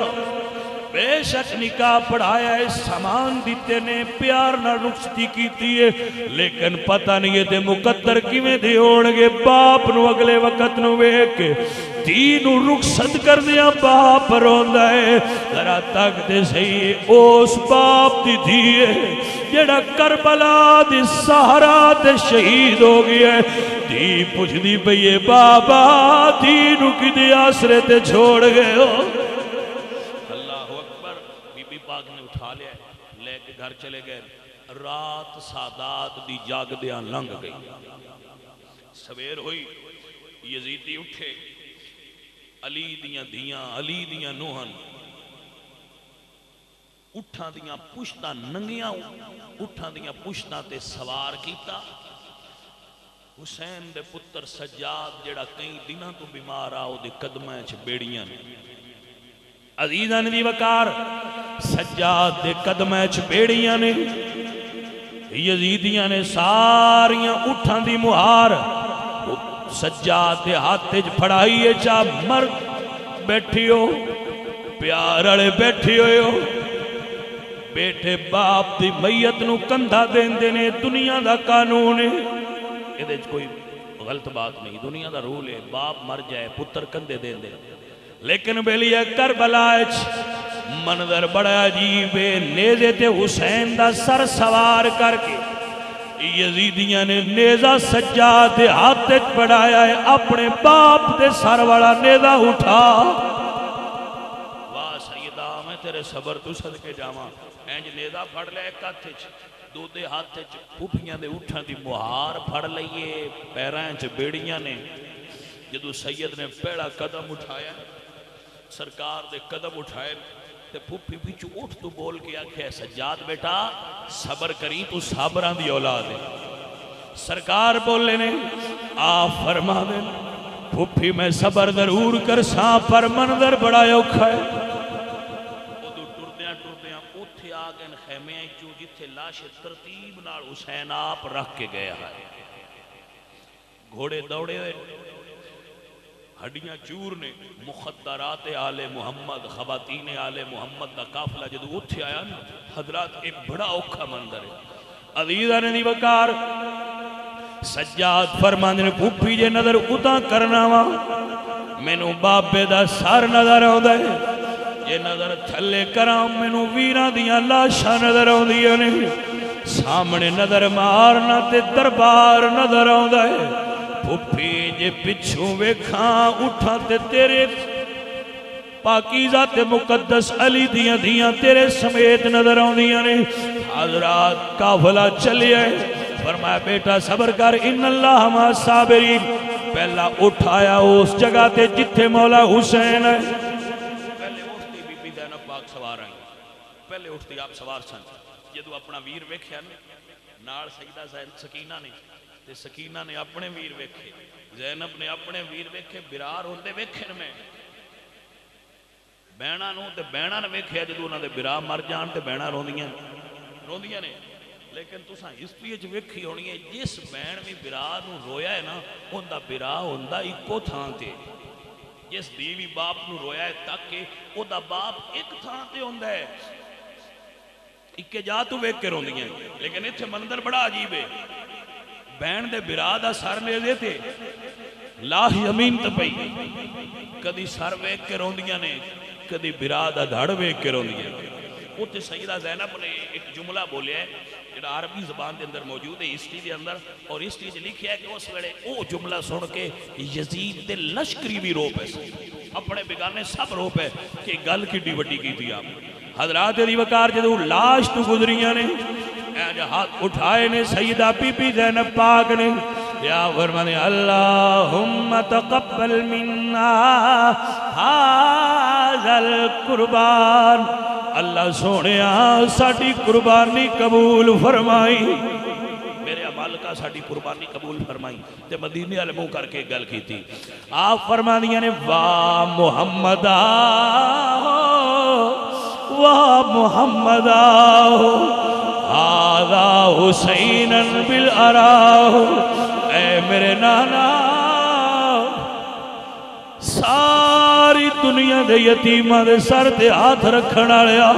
بے شک نکاح پڑھایا ہے، سامان دیتے نے، پیار نہ رخصتی کیتی ہے، لیکن پتہ نہیں ہے تے مقدر کیویں دے ہونگے۔ باپ نو اگلے وقت نو ویکھ کے دھی نو رخصت کر دیا باپ روندا ہے۔ ذرا تک دے صحیح اس باپ دی دھی ہے جڑا کربلا دی سہرا تے شہید ہو گیا ہے۔ دھی پوچھ دی پئی بابا دھی نو کدے آسرے تے چھوڑ گئے ہو؟ اللہ اکبر۔ بی بی پاک نے اٹھا لیا لے کے گھر چلے گئے۔ رات سادات دی جاگ دیاں لنگ گئی، سویر ہوئی، یزیدی اٹھے، علی دیاں دھیاں، علی دیاں نوہن اٹھاں دیاں پشتاں ننگیاں، اٹھاں دیاں پشتاں تے سوار کیتا۔ حسین دے پتر سجاد جڑا کئی دنوں تو بیمار آؤ دے قدمیں چھ بیڑیاں نے۔ عزیزاں دی وقار سجاد دے قدمیں چھ بیڑیاں نے، یزیدیاں نے ساریاں اٹھاں دی مہار سجاد دے ہاتھے چھ پھڑائیے چاہ مرد بیٹھی ہو، پیار اڑے بیٹھی ہو، بیٹھے باپ دی میت نو کندھا دین دینے دنیا دا قانون ہے، یہ کوئی غلط بات نہیں، دنیا دا رول ہے، باپ مر جائے پتر کندھے دین دے۔ لیکن بیلی کربلا منظر بڑا عجیب ہے، نیزے تے حسین دا سر سوار کر کے یزیدیاں نے نیزہ سجاد دے ہاتھ پڑھایا ہے، اپنے باپ دے سر والا نیزہ اٹھا۔ واہ سیدہ میں تیرے صبر تو صدقے جاواں، اینج نیزہ پھڑ لے ایک ہاتھے چھ، دو دے ہاتھے چھ پھوپیاں دے اٹھاں دی مہار پھڑ لئیے، پیرائیں چھ بیڑیاں نے۔ جدو سید نے پیڑا قدم اٹھایا، سرکار دے قدم اٹھائے تے پھوپی پیچھو اٹھ تو بول کے آکھے سجاد بیٹا صبر کری تو صابران دی اولاد ہے۔ سرکار بولے نے آ فرما دے پھوپی میں صبر ضرور کر ساں پر منظر بڑا اوکھا ہے۔ ادو ٹردیاں ٹردیاں اوتھے آگئے خیمے جو جتھے لاش ترتیب نال حسین آپ رکھ کے گیا ہے، گھوڑے دوڑے ہوئے، ہڈیاں چور نے، مخدرات آل محمد، خواتین آل محمد دا قافلہ جدو اٹھے آیا نا حضرات ایک بڑا اوکھا منظر ہے۔ عزیزہ نے وقار سجاد فرماندے نے پھوپھی جے نظر اتاں کرنا وا مینوں بابے دا سر نظر آوندا ہے، جے نظر تھلے کراں مینوں ویراں دیاں لاشاں نظر آوندیاں نے، سامنے نظر مارنا تے دربار نظر آوندا ہے۔ پھوپھی جے پچھوں ویکھاں اٹھاں تے تیرے پاکیزہ تے مقدس علی دیاں دیاں تیرے سمیت نظر آوندیاں نے۔ حضرات قافلہ چلے آئے، فرمایا بیٹا صبر کر، ان اللہ مع صابرین۔ پہلا اٹھایا اس جگہ تے جتھے مولا حسین ہے۔ پہلے اٹھتی بی بی زینب پاک سوار آئیں، پہلے اٹھتی آپ سوار سن، جدو اپنا ویر ویکھیا نال سیدہ سکینہ نے، تے سکینہ نے اپنے ویر ویکھے، زینب نے اپنے ویر ویکھے، برار ہوندے ویکھن میں بینہ نو تے بینہ نے ویکھے جدو انہاں دے برا مر جان تے بینہ روندیاں نے۔ لیکن تساں ہسٹری وچ ویکھی ہونی ہے جس بین بھی برا نو رویا ہے نا اوندا برا ہوندا اکو تھان تے، جس بیوی باپ نو رویا ہے تاکہ اوندا باپ ایک تھان تے ہوندا ہے، اکے جا تو ویکھ کے روندیاں۔ لیکن ایتھے منظر بڑا عجیب ہے، بین دے برا دا سر لے دے تھے، لاہ زمین تے پئی، کدی سر ویکھ کے روندیاں نے، کدی برا دا دھڑ ویکھ کے روندیاں۔ اوتے سیدہ زینب نے ایک جملہ بولیا ہے جڑا عربی زبان دے اندر موجود ہے ہسٹری دے اندر، اور ہسٹری وچ لکھیا ہے کہ اس ویلے او جملہ سن کے یزید دے لشکری بھی رو پے، اپنے بیگانے سب رو پے کہ گل کڈی وڈی کیتی آپ۔ حضرات دی وقار جدو لاش تو گزریاں نے، ہاتھ اٹھائے نے سیدہ بی بی زینب پاک نے، یا فرمانے اللہم تقبل منا ھذا القربان، اللہ سونیا ساڑی قربانی قبول فرمائی، میرے عمال کا ساڑی قربانی قبول فرمائی۔ تے مدینے والے منہ کر کے گل کی تھی، آپ فرمانیاں نے واہ محمد واہ محمد ھذا حسینا بالعراہ، اے میرے نانا ساری دنیا دنیا دے یتیماں دے سر تے ہاتھ رکھن والیا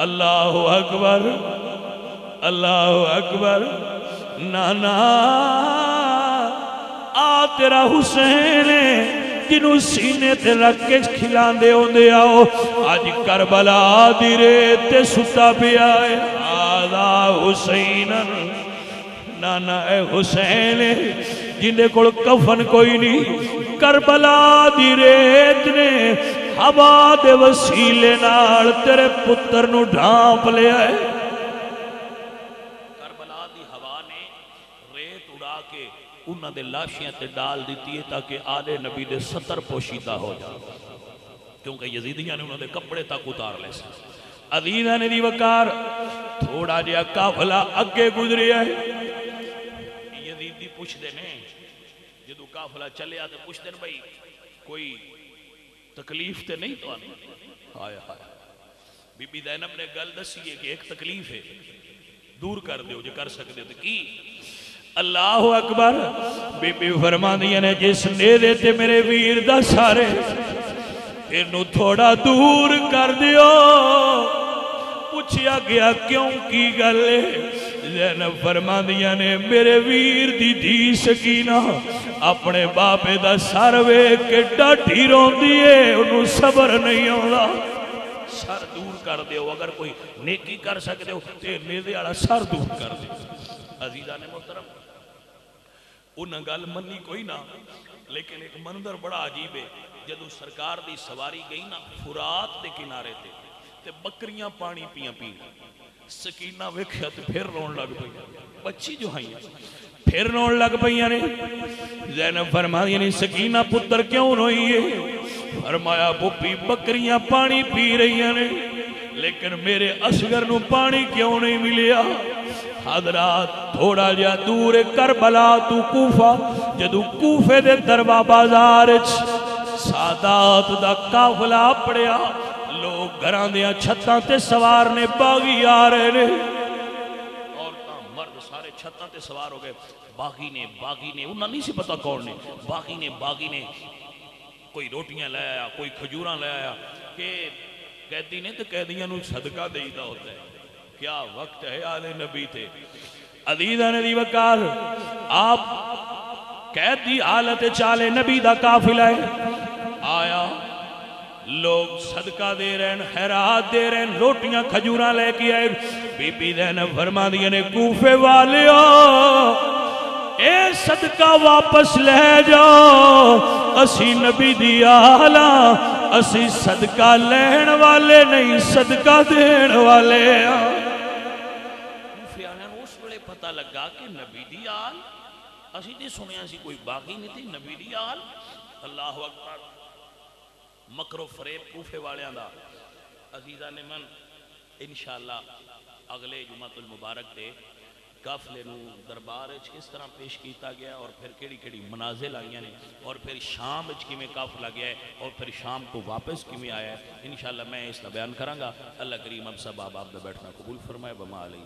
اللہ اکبر اللہ اکبر نانا آ تیرا حسین جنوں سینے تے رکھ کے کھلاندے ہوندے آؤ اج کربلا دی ریت تے ستا پیا ہے آدھا حسین نانا اے حسین جندے کول کفن کوئی نہیں کربلا دی ریت نے ہوا دے وسیلے نال تیرے پتر نو ڈھانپ لیا ہے کربلا دی ہوا نے ریت اڑا کے انہاں دے لاشیاں تے ڈال دیتی ہے تاکہ آلے نبی دے ستر پوشیدہ ہو جائے کیونکہ یزیدیاں نے انہاں دے کپڑے تک اتار لے سے عزیزہ نے دی وقار تھوڑا جیا قافلہ اگے گزرے ہے یزیدی پوچھ دے نے جدو قافلہ چلے آتے پوچھ دے بھائی کوئی تکلیف تے نہیں تو آنے آیا آیا بی بی زینب نے گل دسی ہے کہ ایک تکلیف ہے دور کر دے جو کر سکتے تو کی اللہ اکبر بی بی فرما دیا نے جس نیدے تے میرے ویر دا سارے انہوں تھوڑا دور کر دیو پوچھیا گیا کیوں کی گلے زینب فرما دیا نے میرے ویر دی دی سکینہ اپنے باپے دا سروے کے ڈاٹھی رون دیئے انہوں صبر نہیں ہوگا سر دور کر دیو اگر کوئی نیکی کر سکتے ہو تے نیدے آڑا سر دور کر دیو عزیزہ نے محترم انہاں گل منی کوئی نہ لیکن ایک منظر بڑا عجیب ہے جدو سرکار دی سواری گئی نا فرات دے کنارے تے بکریاں پانی پیاں پی سکینہ ویکھیا تے پھر رون لگ پئی بچی جو ہیں پھر رون لگ پئی نے زینب فرما دیا نے سکینہ پتر کیوں روئی ہے فرمایا پپی بکریاں پانی پی رہی ہیں لیکن میرے اصغر نو پانی کیوں نہیں ملیا حضرات تھوڑا جا دور کربلا تو کوفہ جدو کوفے دے دربا بازار سادات دا قافلہ پڑیا لوگ گھران دیا چھتاں تے سوار نے باغی آ رہے نے عورتاں مرد سارے چھتاں تے سوار ہو گئے باغی نے انہاں نہیں سی پتا کون نے باغی نے کوئی روٹیاں لے آیا کوئی کھجوراں لے آیا کہ قیدی نے تو قیدیاں نو صدقہ دیتا ہوتا ہے کیا وقت ہے آلے نبی تھے عزیزہ نے دی وقار آپ قیدی حالت چالے نبی دا قافلہ ہے آیا لوگ صدقہ دے رہے ہیں خیرات دے رہے ہیں روٹیاں کھجوراں لے کے آئے بی بی زینب فرما دیا نے کوفے والے اے صدقہ واپس لے جاؤ اسی نبی دی آلہ اسی صدقہ لین والے نہیں صدقہ دین والے کوفے آنے اس بڑے پتہ لگا کہ نبی دی آل اسی نے سنیا سی کوئی باقی نہیں تھی نبی دی آل اللہ اکبر مکر و فریب کوفے والے آندہ عزیزہ نے من انشاءاللہ اگلے جمعۃ المبارک دے قافلے نو دربار کس طرح پیش کیتا گیا اور پھر کیڑی منازل آئیاں نے اور پھر شام میں قافلہ گیا ہے اور پھر شام کو واپس میں آیا ہے انشاءاللہ میں اس کا بیان کراں گا اللہ کریم اب سب آپ بیٹھنا قبول فرمائے وما علیہ